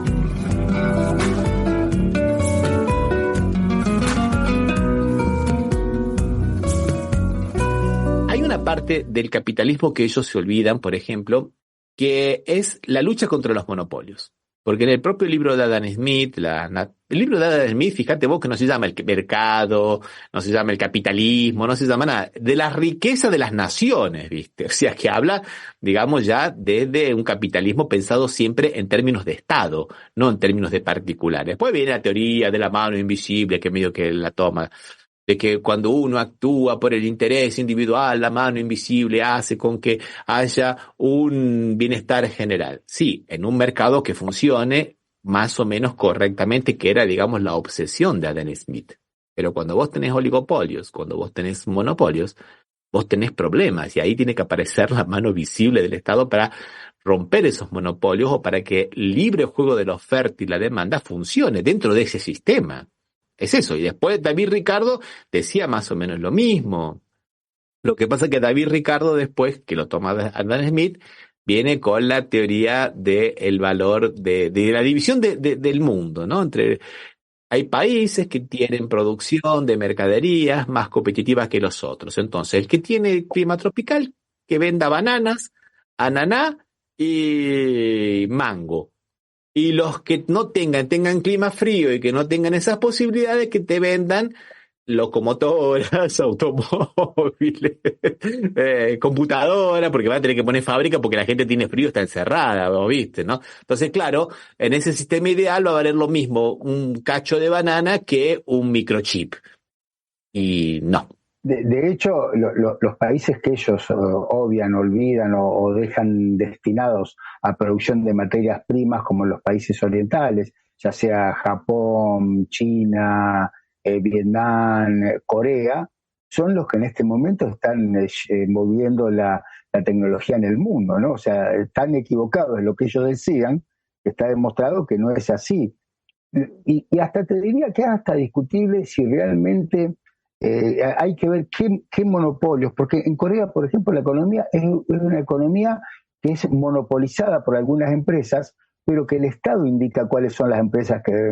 Hay una parte del capitalismo que ellos se olvidan, por ejemplo, que es la lucha contra los monopolios. Porque en el propio libro de Adam Smith, el libro de Adam Smith, fíjate vos que no se llama el mercado, no se llama el capitalismo, no se llama nada, de la riqueza de las naciones, ¿viste? O sea, que habla, digamos, ya desde un capitalismo pensado siempre en términos de Estado, no en términos de particulares. Después viene la teoría de la mano invisible, que medio que la toma, de que cuando uno actúa por el interés individual, la mano invisible hace con que haya un bienestar general. Sí, en un mercado que funcione más o menos correctamente, que era, digamos, la obsesión de Adam Smith. Pero cuando vos tenés oligopolios, cuando vos tenés monopolios, vos tenés problemas, y ahí tiene que aparecer la mano visible del Estado para romper esos monopolios o para que el libre juego de la oferta y la demanda funcione dentro de ese sistema. Es eso, y después David Ricardo decía más o menos lo mismo. Lo que pasa es que David Ricardo después, que lo toma Adam Smith, viene con la teoría del valor de la división del mundo, ¿no? Hay países que tienen producción de mercaderías más competitivas que los otros. Entonces, el que tiene clima tropical, que venda bananas, ananá y mango. Y los que no tengan clima frío y que no tengan esas posibilidades, que te vendan locomotoras, automóviles, computadoras, porque van a tener que poner fábrica porque la gente tiene frío, está encerrada, ¿vos viste, no? Entonces, claro, en ese sistema ideal va a valer lo mismo un cacho de banana que un microchip. Y no. De hecho, los países que ellos obvian, olvidan o dejan destinados a producción de materias primas, como los países orientales, ya sea Japón, China, Vietnam, Corea, son los que en este momento están moviendo la tecnología en el mundo, ¿no? O sea, están equivocados en lo que ellos decían, está demostrado que no es así. Y hasta te diría que es hasta discutible si realmente hay que ver qué monopolios, porque en Corea, por ejemplo, la economía es una economía que es monopolizada por algunas empresas, pero que el Estado indica cuáles son las empresas que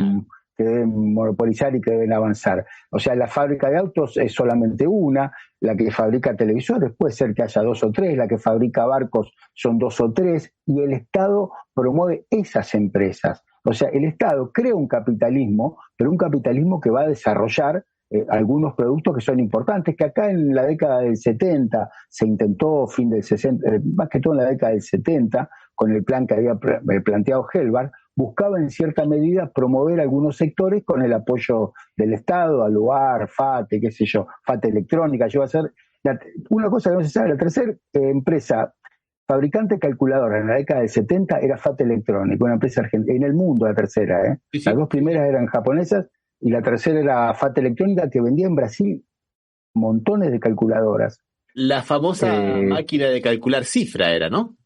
deben monopolizar y que deben avanzar. O sea, la fábrica de autos es solamente una, la que fabrica televisores puede ser que haya 2 o 3, la que fabrica barcos son 2 o 3, y el Estado promueve esas empresas. O sea, el Estado crea un capitalismo, pero un capitalismo que va a desarrollar algunos productos que son importantes, que acá en la década del 70 se intentó, fin del 60, más que todo en la década del 70, con el plan que había planteado Helvar, buscaba en cierta medida promover algunos sectores con el apoyo del Estado, Aluar, FATE, qué sé yo, FATE Electrónica, llegó a ser una cosa que no se sabe, la tercera empresa fabricante de calculadoras en la década del 70 era FATE Electrónica, una empresa argentina, en el mundo la tercera, Sí. Las 2 primeras eran japonesas, y la tercera era FATE Electrónica, que vendía en Brasil montones de calculadoras. La famosa máquina de calcular cifra era, ¿no?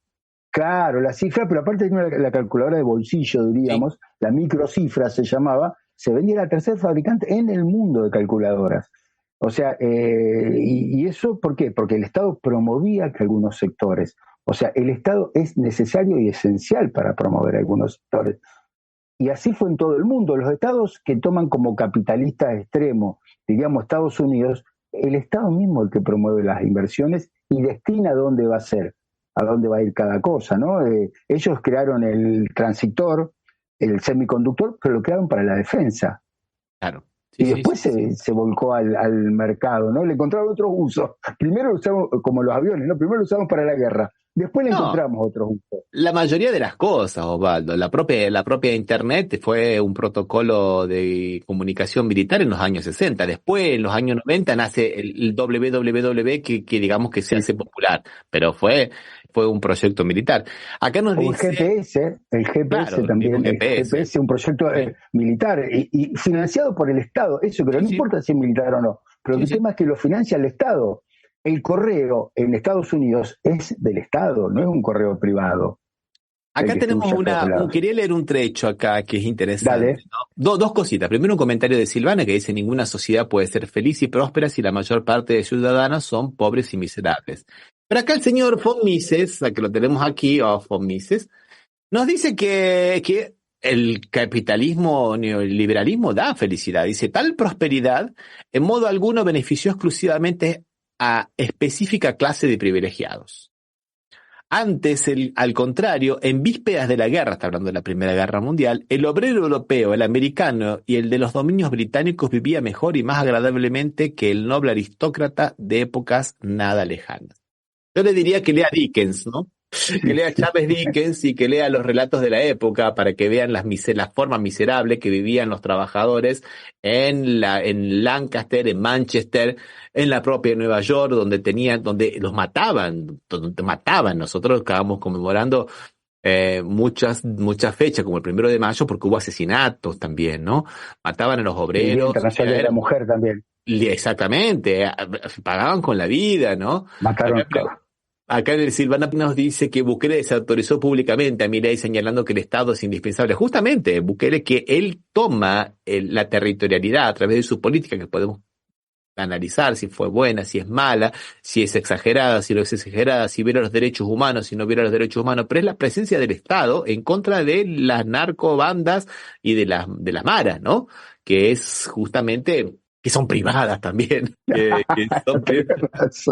Claro, la cifra, pero aparte tenía la calculadora de bolsillo, diríamos, sí. La microcifra se llamaba, se vendía la tercera fabricante en el mundo de calculadoras. O sea, y eso, ¿por qué? Porque el Estado promovía que algunos sectores, o sea, el Estado es necesario y esencial para promover algunos sectores. Y así fue en todo el mundo. Los estados que toman como capitalistas extremos, diríamos Estados Unidos, el Estado mismo es el que promueve las inversiones y destina a dónde va a ser, a dónde va a ir cada cosa, ¿no? Ellos crearon el transitor, el semiconductor, pero lo crearon para la defensa. Claro. Sí, y después se volcó al mercado, ¿no? Le encontraron otros usos. Primero lo usamos como los aviones, ¿no? Primero lo usamos para la guerra. Después le encontramos otros usos. La mayoría de las cosas, Osvaldo. La propia Internet fue un protocolo de comunicación militar en los años 60. Después, en los años 90, nace el www que digamos que se hace popular. Pero fue un proyecto militar. Acá nos dice... El GPS también. El GPS, un proyecto militar y financiado por el Estado. Eso, pero no importa si es militar o no. Pero el tema es que lo financia el Estado. El correo en Estados Unidos es del Estado, no es un correo privado. Acá tenemos quería leer un trecho acá que es interesante, ¿no? Dos cositas. Primero, un comentario de Silvana que dice: ninguna sociedad puede ser feliz y próspera si la mayor parte de sus ciudadanos son pobres y miserables. Pero acá el señor von Mises, que lo tenemos aquí, von Mises, nos dice que el capitalismo, neoliberalismo da felicidad. Dice: tal prosperidad en modo alguno benefició exclusivamente a específica clase de privilegiados. Antes, al contrario, en vísperas de la guerra, está hablando de la Primera Guerra Mundial, el obrero europeo, el americano y el de los dominios británicos vivía mejor y más agradablemente que el noble aristócrata de épocas nada lejanas. Yo le diría que lea Dickens, ¿no? Que lea Charles Dickens y que lea los relatos de la época para que vean la forma miserable que vivían los trabajadores en Lancaster, en Manchester, en la propia Nueva York, donde los mataban, Nosotros estábamos conmemorando muchas fechas, como el 1 de mayo, porque hubo asesinatos también, ¿no? Mataban a los obreros. El Día Internacional de la Mujer también. Exactamente, pagaban con la vida, ¿no? Mataron. Acá en el Silvana nos dice que Bukele desautorizó públicamente a Milei señalando que el Estado es indispensable. Justamente, Bukele, que él toma la territorialidad a través de su política, que podemos analizar si fue buena, si es mala, si es exagerada, si no es exagerada, si viera los derechos humanos, si no viera los derechos humanos, pero es la presencia del Estado en contra de las narcobandas y de las maras, ¿no? Que es justamente... que son privadas también. Que son privadas.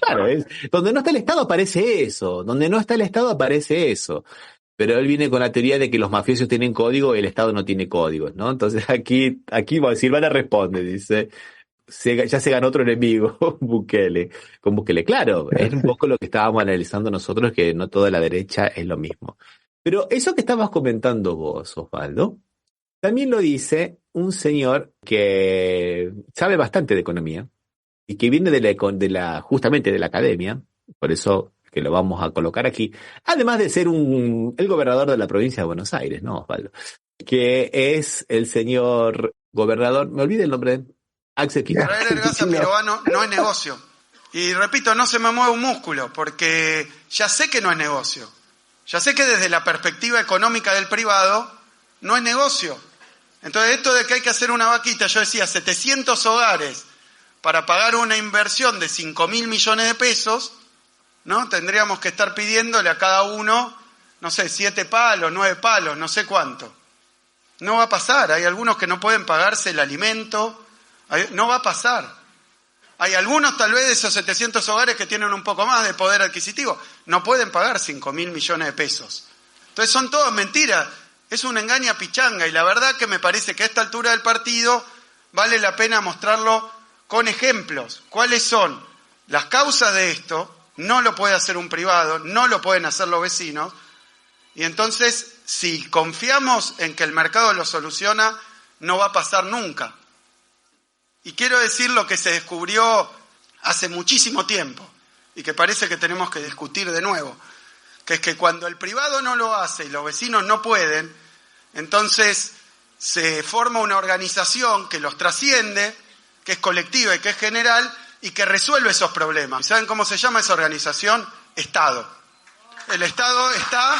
Claro, donde no está el Estado aparece eso. Donde no está el Estado aparece eso. Pero él viene con la teoría de que los mafiosos tienen código y el Estado no tiene códigos, ¿no? Entonces aquí Silvana responde, dice, ya se ganó otro enemigo, Bukele. Con Bukele, claro, es un poco lo que estábamos analizando nosotros, que no toda la derecha es lo mismo. Pero eso que estabas comentando vos, Osvaldo, también lo dice un señor que sabe bastante de economía y que viene justamente de la academia, por eso que lo vamos a colocar aquí, además de ser el gobernador de la provincia de Buenos Aires, ¿no, Osvaldo? Que es el señor gobernador, me olvidé el nombre, Axel Kisilov. Traer el gas a Pirovano no es negocio. Y repito, no se me mueve un músculo, porque ya sé que no es negocio. Ya sé que desde la perspectiva económica del privado no es negocio. Entonces, esto de que hay que hacer una vaquita, yo decía, 700 hogares para pagar una inversión de 5.000 millones de pesos, ¿no? Tendríamos que estar pidiéndole a cada uno, no sé, 7 palos, 9 palos, no sé cuánto. No va a pasar. Hay algunos que no pueden pagarse el alimento. No va a pasar. Hay algunos, tal vez, de esos 700 hogares que tienen un poco más de poder adquisitivo. No pueden pagar 5.000 millones de pesos. Entonces, son todas mentiras. Es un engaña pichanga y la verdad que me parece que a esta altura del partido vale la pena mostrarlo con ejemplos. ¿Cuáles son las causas de esto? No lo puede hacer un privado, no lo pueden hacer los vecinos. Y entonces, si confiamos en que el mercado lo soluciona, no va a pasar nunca. Y quiero decir lo que se descubrió hace muchísimo tiempo y que parece que tenemos que discutir de nuevo. Que es que cuando el privado no lo hace y los vecinos no pueden, entonces se forma una organización que los trasciende, que es colectiva y que es general, y que resuelve esos problemas. ¿Y saben cómo se llama esa organización? Estado. El Estado está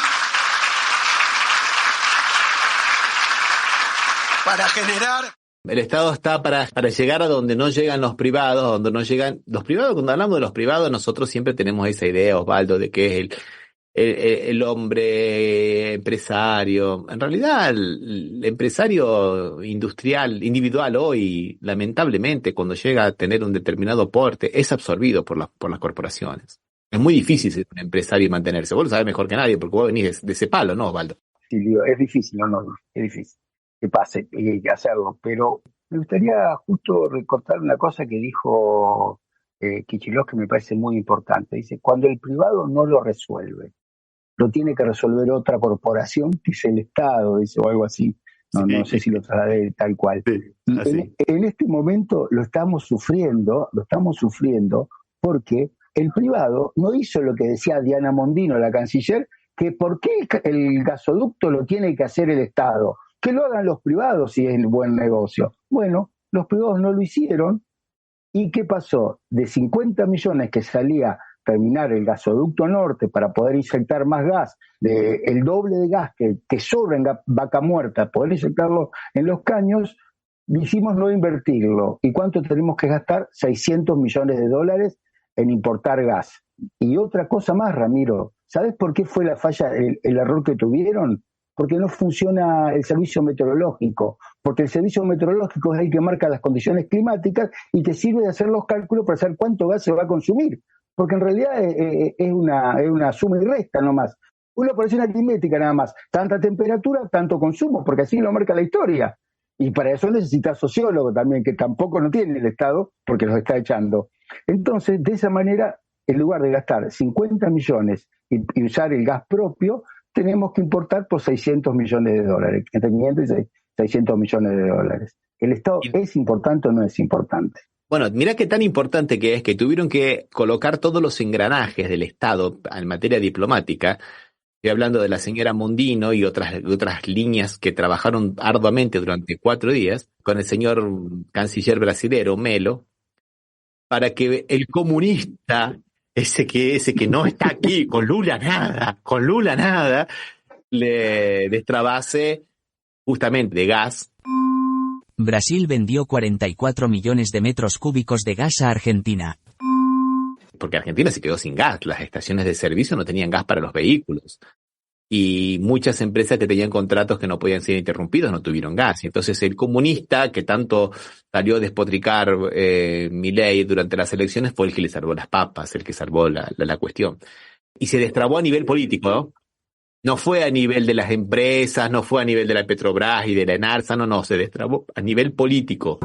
para generar... El Estado está para llegar a donde no llegan los privados, donde no llegan... Los privados, cuando hablamos de los privados, nosotros siempre tenemos esa idea, Osvaldo, de que es el hombre empresario. En realidad, el empresario individual hoy, lamentablemente, cuando llega a tener un determinado porte, es absorbido por las corporaciones. Es muy difícil ser un empresario y mantenerse. Vos lo sabés mejor que nadie, porque vos venís de ese palo, ¿no, Osvaldo? Sí, digo, es difícil, es difícil que pase y hay que hacerlo. Pero me gustaría justo recortar una cosa que dijo Kicillof, que me parece muy importante. Dice, cuando el privado no lo resuelve, lo tiene que resolver otra corporación, que es el Estado, dice, o algo así. No sé si lo trasladé tal cual. Sí, en este momento lo estamos sufriendo porque el privado no hizo lo que decía Diana Mondino, la canciller, que por qué el gasoducto lo tiene que hacer el Estado, que lo hagan los privados si es el buen negocio. Bueno, los privados no lo hicieron, ¿y qué pasó? De 50 millones que salía terminar el gasoducto norte para poder inyectar más gas, el doble de gas que sobra en Vaca Muerta, poder inyectarlo en los caños, dijimos no invertirlo. ¿Y cuánto tenemos que gastar? $600 millones en importar gas. Y otra cosa más, Ramiro, ¿sabes por qué fue la falla, el error que tuvieron? Porque no funciona el servicio meteorológico, porque el servicio meteorológico es el que marca las condiciones climáticas y te sirve de hacer los cálculos para saber cuánto gas se va a consumir, porque en realidad es una suma y resta nomás. Una operación aritmética nada más, tanta temperatura, tanto consumo, porque así lo marca la historia. Y para eso necesitas sociólogo también, que tampoco no tiene el Estado, porque los está echando. Entonces, de esa manera, en lugar de gastar 50 millones y usar el gas propio, tenemos que importar por $600 millones, entre 500 y 600 millones de dólares. ¿El Estado es importante o no es importante? Bueno, mirá qué tan importante que es que tuvieron que colocar todos los engranajes del Estado en materia diplomática. Estoy hablando de la señora Mondino y otras líneas que trabajaron arduamente durante 4 días con el señor canciller brasilero, Melo, para que el comunista, ese que no está aquí, con Lula nada, le destrabase justamente de gas. Brasil vendió 44 millones de metros cúbicos de gas a Argentina. Porque Argentina se quedó sin gas, las estaciones de servicio no tenían gas para los vehículos. Y muchas empresas que tenían contratos que no podían ser interrumpidos no tuvieron gas. Y entonces el comunista que tanto salió a despotricar Milei durante las elecciones fue el que le salvó las papas, el que salvó la cuestión. Y se destrabó a nivel político, ¿no? No fue a nivel de las empresas, no fue a nivel de la Petrobras y de la Enarsa, no, se destrabó a nivel político.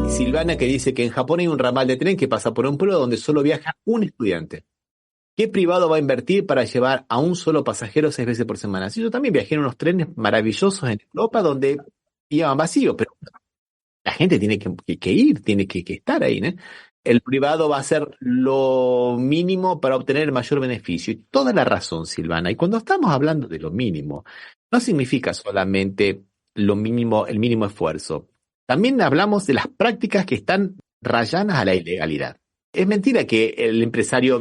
Silvana, que dice que en Japón hay un ramal de tren que pasa por un pueblo donde solo viaja un estudiante. ¿Qué privado va a invertir para llevar a un solo pasajero 6 veces por semana? Sí, yo también viajé en unos trenes maravillosos en Europa donde iban vacíos, pero la gente tiene que ir, tiene que estar ahí, ¿no? El privado va a hacer lo mínimo para obtener el mayor beneficio. Y toda la razón, Silvana. Y cuando estamos hablando de lo mínimo, no significa solamente lo mínimo, el mínimo esfuerzo. También hablamos de las prácticas que están rayanas a la ilegalidad. Es mentira que el empresario,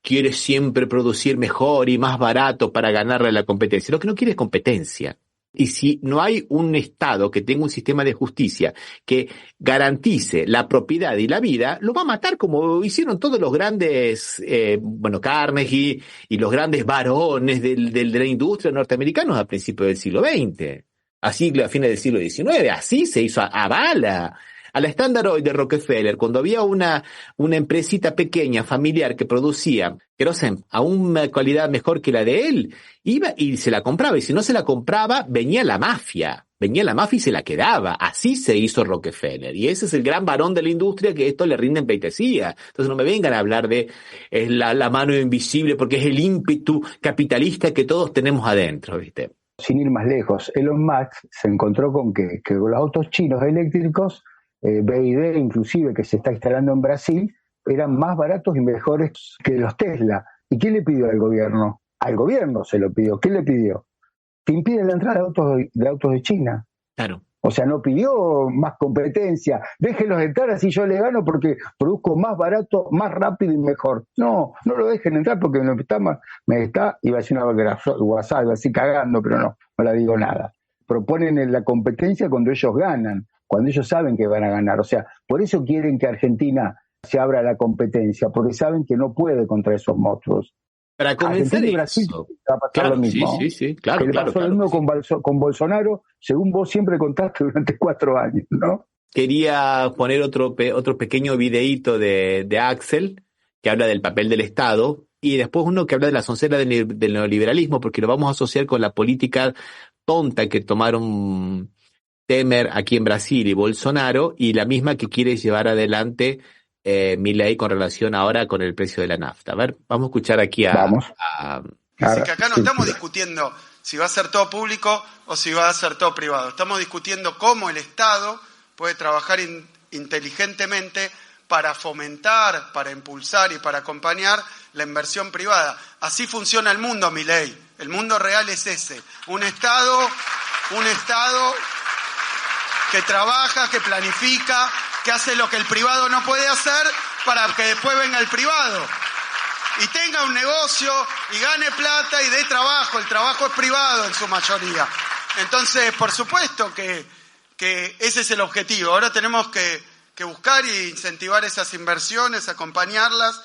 quiere siempre producir mejor y más barato para ganarle a la competencia. Lo que no quiere es competencia. Y si no hay un Estado que tenga un sistema de justicia que garantice la propiedad y la vida, lo va a matar como hicieron todos los grandes, Carnegie y los grandes varones de la industria norteamericanos a principios del siglo XX. Así a fines del siglo XIX, así se hizo a bala. A la Standard Oil de Rockefeller, cuando había una empresita pequeña, familiar, que producía queroseno a una calidad mejor que la de él, iba y se la compraba. Y si no se la compraba, venía la mafia y se la quedaba. Así se hizo Rockefeller. Y ese es el gran varón de la industria que esto le rinde en pleitesía. Entonces no me vengan a hablar de la mano invisible, porque es el ímpetu capitalista que todos tenemos adentro, ¿viste? Sin ir más lejos, Elon Musk se encontró con que los autos chinos eléctricos, BYD inclusive, que se está instalando en Brasil, eran más baratos y mejores que los Tesla. ¿Y qué le pidió al gobierno? Al gobierno se lo pidió. ¿Qué le pidió? Que impide la entrada de autos de China. Claro. O sea, no pidió más competencia. Déjenlos entrar, así yo le gano porque produzco más barato, más rápido y mejor. No lo dejen entrar porque iba a decir una WhatsApp, iba a decir cagando, pero no la digo nada. Proponen la competencia cuando ellos ganan. cuando ellos saben que van a ganar. O sea, por eso quieren que Argentina se abra a la competencia, porque saben que no puede contra esos monstruos. Para comenzar Argentina y Brasil va a pasar lo mismo. Sí, claro. Que le pasó lo mismo con Bolsonaro, según vos siempre contaste durante 4 años, ¿no? Quería poner otro pequeño videíto de Axel, que habla del papel del Estado, y después uno que habla de la soncera del neoliberalismo, porque lo vamos a asociar con la política tonta que tomaron Temer aquí en Brasil y Bolsonaro, y la misma que quiere llevar adelante Milei con relación ahora con el precio de la nafta. A ver, vamos a escuchar aquí Así que acá no estamos discutiendo si va a ser todo público o si va a ser todo privado. Estamos discutiendo cómo el Estado puede trabajar inteligentemente para fomentar, para impulsar y para acompañar la inversión privada. Así funciona el mundo, Milei. El mundo real es ese. Un Estado que trabaja, que planifica, que hace lo que el privado no puede hacer para que después venga el privado y tenga un negocio y gane plata y dé trabajo. El trabajo es privado en su mayoría. Entonces, por supuesto que ese es el objetivo. Ahora tenemos que buscar e incentivar esas inversiones, acompañarlas.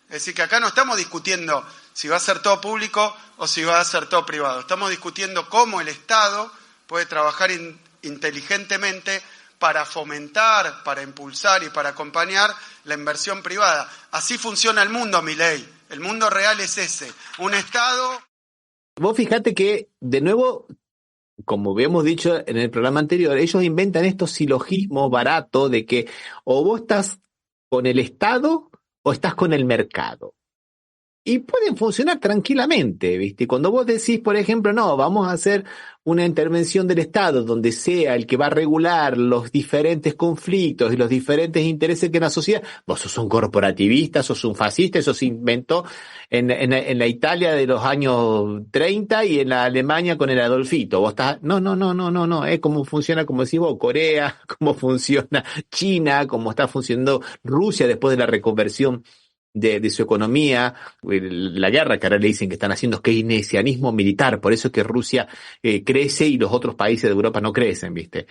Es decir, que acá no estamos discutiendo si va a ser todo público o si va a ser todo privado. Estamos discutiendo cómo el Estado puede trabajar inteligentemente para fomentar, para impulsar y para acompañar la inversión privada. Así funciona el mundo, Milei. El mundo real es ese. Un Estado... Vos fijate que, de nuevo, como habíamos dicho en el programa anterior, ellos inventan estos silogismos baratos de que o vos estás con el Estado o estás con el mercado. Y pueden funcionar tranquilamente, ¿viste? Cuando vos decís, por ejemplo, no, vamos a hacer una intervención del Estado donde sea el que va a regular los diferentes conflictos y los diferentes intereses que en la sociedad, vos sos un corporativista, sos un fascista, eso se inventó en la Italia de los años 30 y en la Alemania con el Adolfito. Vos estás, no, es como funciona, como decís vos, Corea, cómo funciona China, cómo está funcionando Rusia después de la reconversión de su economía, la guerra que ahora le dicen que están haciendo keynesianismo militar, por eso es que Rusia crece y los otros países de Europa no crecen, ¿viste?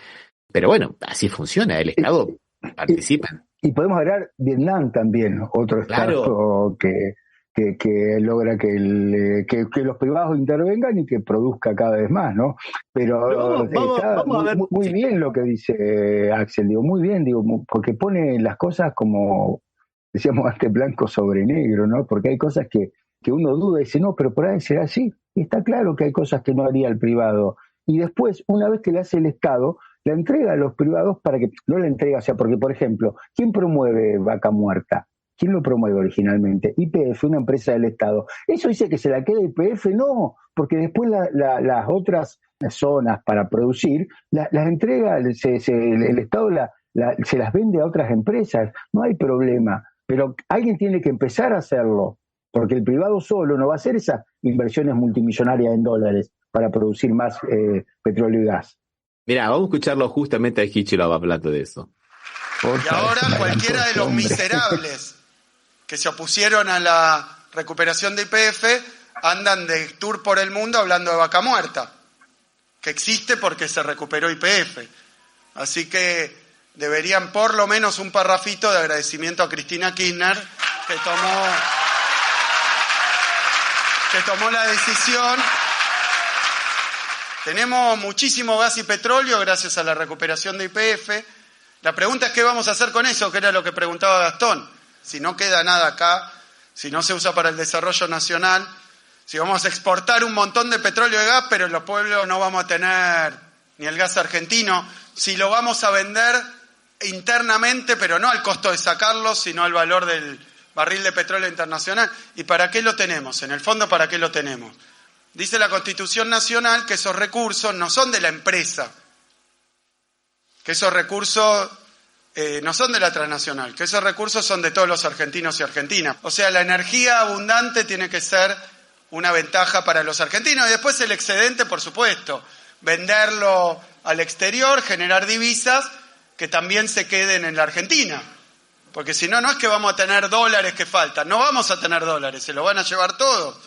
Pero bueno, así funciona, el Estado participa. Y podemos agregar Vietnam también, otro Estado que logra que los privados intervengan y que produzca cada vez más, ¿no? Pero vamos a ver muy bien lo que dice Axel, muy bien, porque pone las cosas como... decíamos antes, blanco sobre negro, ¿no? Porque hay cosas que uno duda y dice, no, pero por ahí será así. Y está claro que hay cosas que no haría el privado. Y después, una vez que le hace el Estado, la entrega a los privados para que... No la entrega, o sea, porque, por ejemplo, ¿quién promueve Vaca Muerta? ¿Quién lo promueve originalmente? YPF, una empresa del Estado. ¿Eso dice que se la queda YPF? No, porque después las otras zonas para producir, las entrega, el Estado se las vende a otras empresas. No hay problema. Pero alguien tiene que empezar a hacerlo, porque el privado solo no va a hacer esas inversiones multimillonarias en dólares para producir más petróleo y gas. Mirá, vamos a escucharlo justamente a Kichilov hablando de eso. Y ahora cualquiera de los miserables que se opusieron a la recuperación de YPF andan de tour por el mundo hablando de Vaca Muerta, que existe porque se recuperó YPF. Así que deberían por lo menos un parrafito de agradecimiento a Cristina Kirchner, que tomó la decisión. Tenemos muchísimo gas y petróleo gracias a la recuperación de YPF. La pregunta es qué vamos a hacer con eso, que era lo que preguntaba Gastón. Si no queda nada acá, si no se usa para el desarrollo nacional, si vamos a exportar un montón de petróleo y gas, pero en los pueblos no vamos a tener ni el gas argentino, si lo vamos a vender internamente, pero no al costo de sacarlo, sino al valor del barril de petróleo internacional. ¿Y para qué lo tenemos? En el fondo, ¿para qué lo tenemos? Dice la Constitución Nacional que esos recursos no son de la empresa, que esos recursos no son de la transnacional, que esos recursos son de todos los argentinos y argentinas. O sea, la energía abundante tiene que ser una ventaja para los argentinos y después el excedente, por supuesto, venderlo al exterior, generar divisas que también se queden en la Argentina. Porque si no, no es que vamos a tener dólares que faltan. No vamos a tener dólares, se lo van a llevar todos.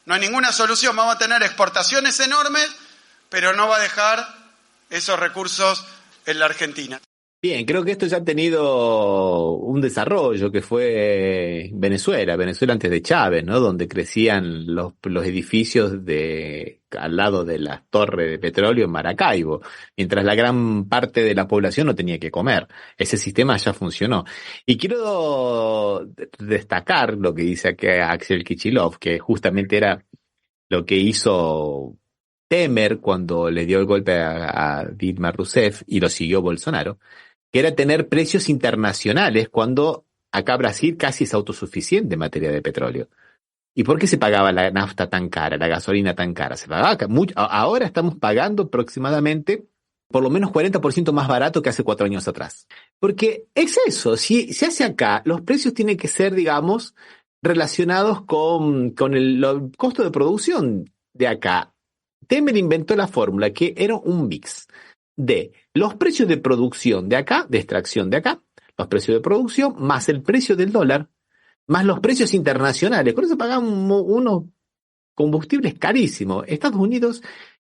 No hay ninguna solución. Vamos a tener exportaciones enormes, pero no va a dejar esos recursos en la Argentina. Bien, creo que esto ya ha tenido un desarrollo que fue Venezuela antes de Chávez, ¿no? Donde crecían los edificios al lado de las torres de petróleo en Maracaibo, mientras la gran parte de la población no tenía que comer. Ese sistema ya funcionó. Y quiero destacar lo que dice aquí Axel Kicillof, que justamente era lo que hizo Temer cuando le dio el golpe a Dilma Rousseff y lo siguió Bolsonaro, que era tener precios internacionales cuando acá Brasil casi es autosuficiente en materia de petróleo. ¿Y por qué se pagaba la nafta tan cara, la gasolina tan cara? Se pagaba mucho. Ahora estamos pagando aproximadamente por lo menos 40% más barato que hace 4 años atrás. Porque es eso, si se hace acá, los precios tienen que ser, digamos, relacionados con el costo de producción de acá. Temer inventó la fórmula que era un mix de los precios de producción de acá, de extracción de acá, los precios de producción, más el precio del dólar, más los precios internacionales. Con eso pagamos unos combustibles carísimos. Estados Unidos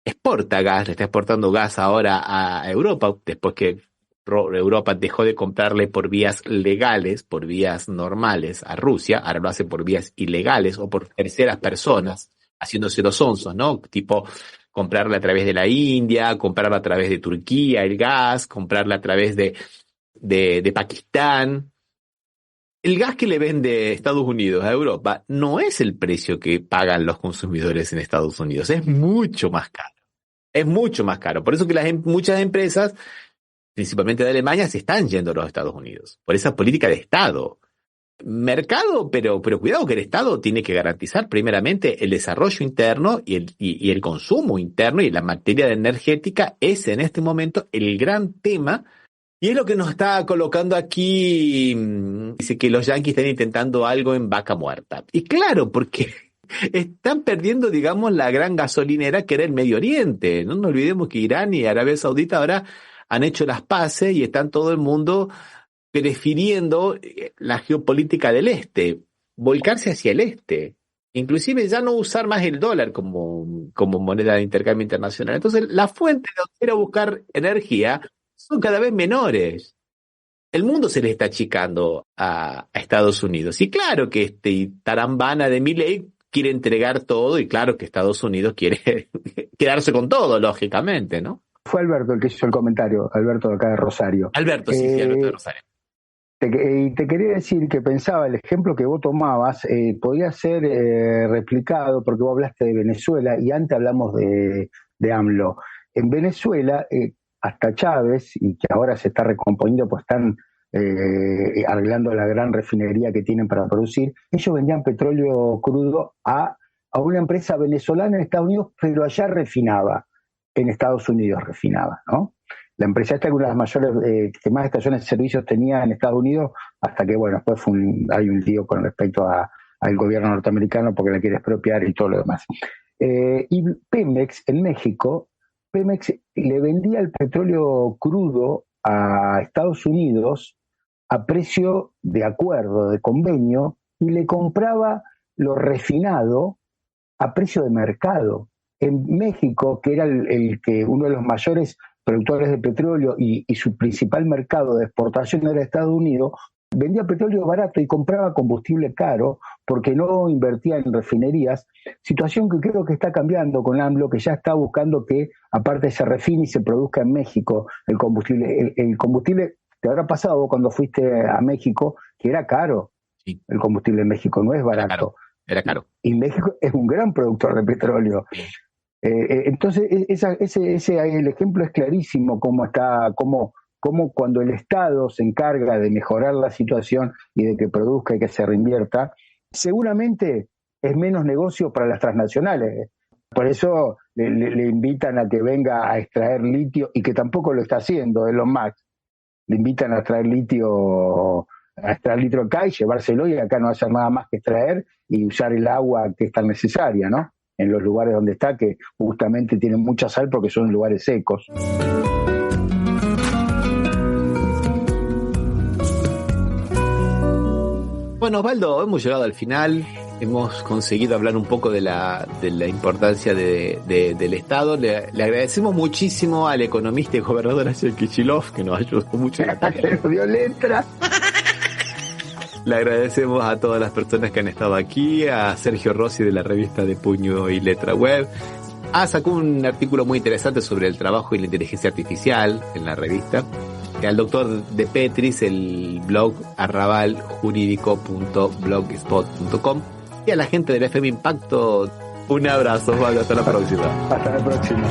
exporta gas, le está exportando gas ahora a Europa, después que Europa dejó de comprarle por vías legales, por vías normales a Rusia, ahora lo hace por vías ilegales o por terceras personas, haciéndose los onzos, ¿no? Tipo, comprarla a través de la India, comprarla a través de Turquía, el gas, comprarla a través de Pakistán. El gas que le vende Estados Unidos a Europa no es el precio que pagan los consumidores en Estados Unidos, es mucho más caro. Es mucho más caro. Por eso que muchas empresas, principalmente de Alemania, se están yendo a los Estados Unidos, por esa política de Estado. Mercado, pero cuidado que el Estado tiene que garantizar primeramente el desarrollo interno y el consumo interno, y la materia energética es en este momento el gran tema, y es lo que nos está colocando aquí. Dice que los yanquis están intentando algo en Vaca Muerta. Y claro, porque están perdiendo, digamos, la gran gasolinera que era el Medio Oriente. No nos olvidemos que Irán y Arabia Saudita ahora han hecho las paces y están todo el mundo prefiriendo la geopolítica del este, volcarse hacia el este, inclusive ya no usar más el dólar como moneda de intercambio internacional. Entonces, las fuentes de donde ir a buscar energía son cada vez menores. El mundo se le está achicando a Estados Unidos. Y claro que este tarambana de Milei quiere entregar todo, y claro que Estados Unidos quiere quedarse con todo, lógicamente, ¿no? Fue Alberto el que hizo el comentario, Alberto de acá de Rosario. Alberto, sí, Alberto de Rosario. Te quería decir que pensaba, el ejemplo que vos tomabas podría ser replicado, porque vos hablaste de Venezuela y antes hablamos de AMLO. En Venezuela, hasta Chávez, y que ahora se está recomponiendo, pues están arreglando la gran refinería que tienen para producir, ellos vendían petróleo crudo a una empresa venezolana en Estados Unidos, pero allá refinaba, en Estados Unidos refinaba, ¿no? La empresa esta es una de las mayores, que más estaciones de servicios tenía en Estados Unidos, hasta que, bueno, después hay un lío con respecto al gobierno norteamericano porque la quiere expropiar y todo lo demás. Y Pemex, en México, Pemex le vendía el petróleo crudo a Estados Unidos a precio de acuerdo, de convenio, y le compraba lo refinado a precio de mercado. En México, que era uno de los mayores productores de petróleo y su principal mercado de exportación era Estados Unidos, vendía petróleo barato y compraba combustible caro porque no invertía en refinerías, situación que creo que está cambiando con AMLO, que ya está buscando que aparte se refine y se produzca en México el combustible. El combustible, te habrá pasado cuando fuiste a México, que era caro. Sí. El combustible en México no es barato. Era caro. Y México es un gran productor de petróleo. Sí. Entonces, el ejemplo es clarísimo, cómo cuando el Estado se encarga de mejorar la situación y de que produzca y que se reinvierta, seguramente es menos negocio para las transnacionales. Por eso le invitan a que venga a extraer litio, y que tampoco lo está haciendo Elon Musk. Le invitan a extraer litio acá y llevárselo, y acá no hacer nada más que extraer y usar el agua que es tan necesaria, ¿no? En los lugares donde está, que justamente tienen mucha sal porque son lugares secos. Bueno, Osvaldo, hemos llegado al final. hemos conseguido hablar un poco de la importancia del Estado. Le agradecemos muchísimo al economista y gobernador Axel Kicillof, que nos ayudó mucho en la tarea. Dio letra. Le agradecemos a todas las personas que han estado aquí, a Sergio Rossi de la revista de Puño y Letra Web. Sacó un artículo muy interesante sobre el trabajo y la inteligencia artificial en la revista. Al doctor De Petris, el blog arrabaljurídico.blogspot.com. Y a la gente del FM Impacto, un abrazo, Osvaldo, hasta la próxima. Hasta la próxima.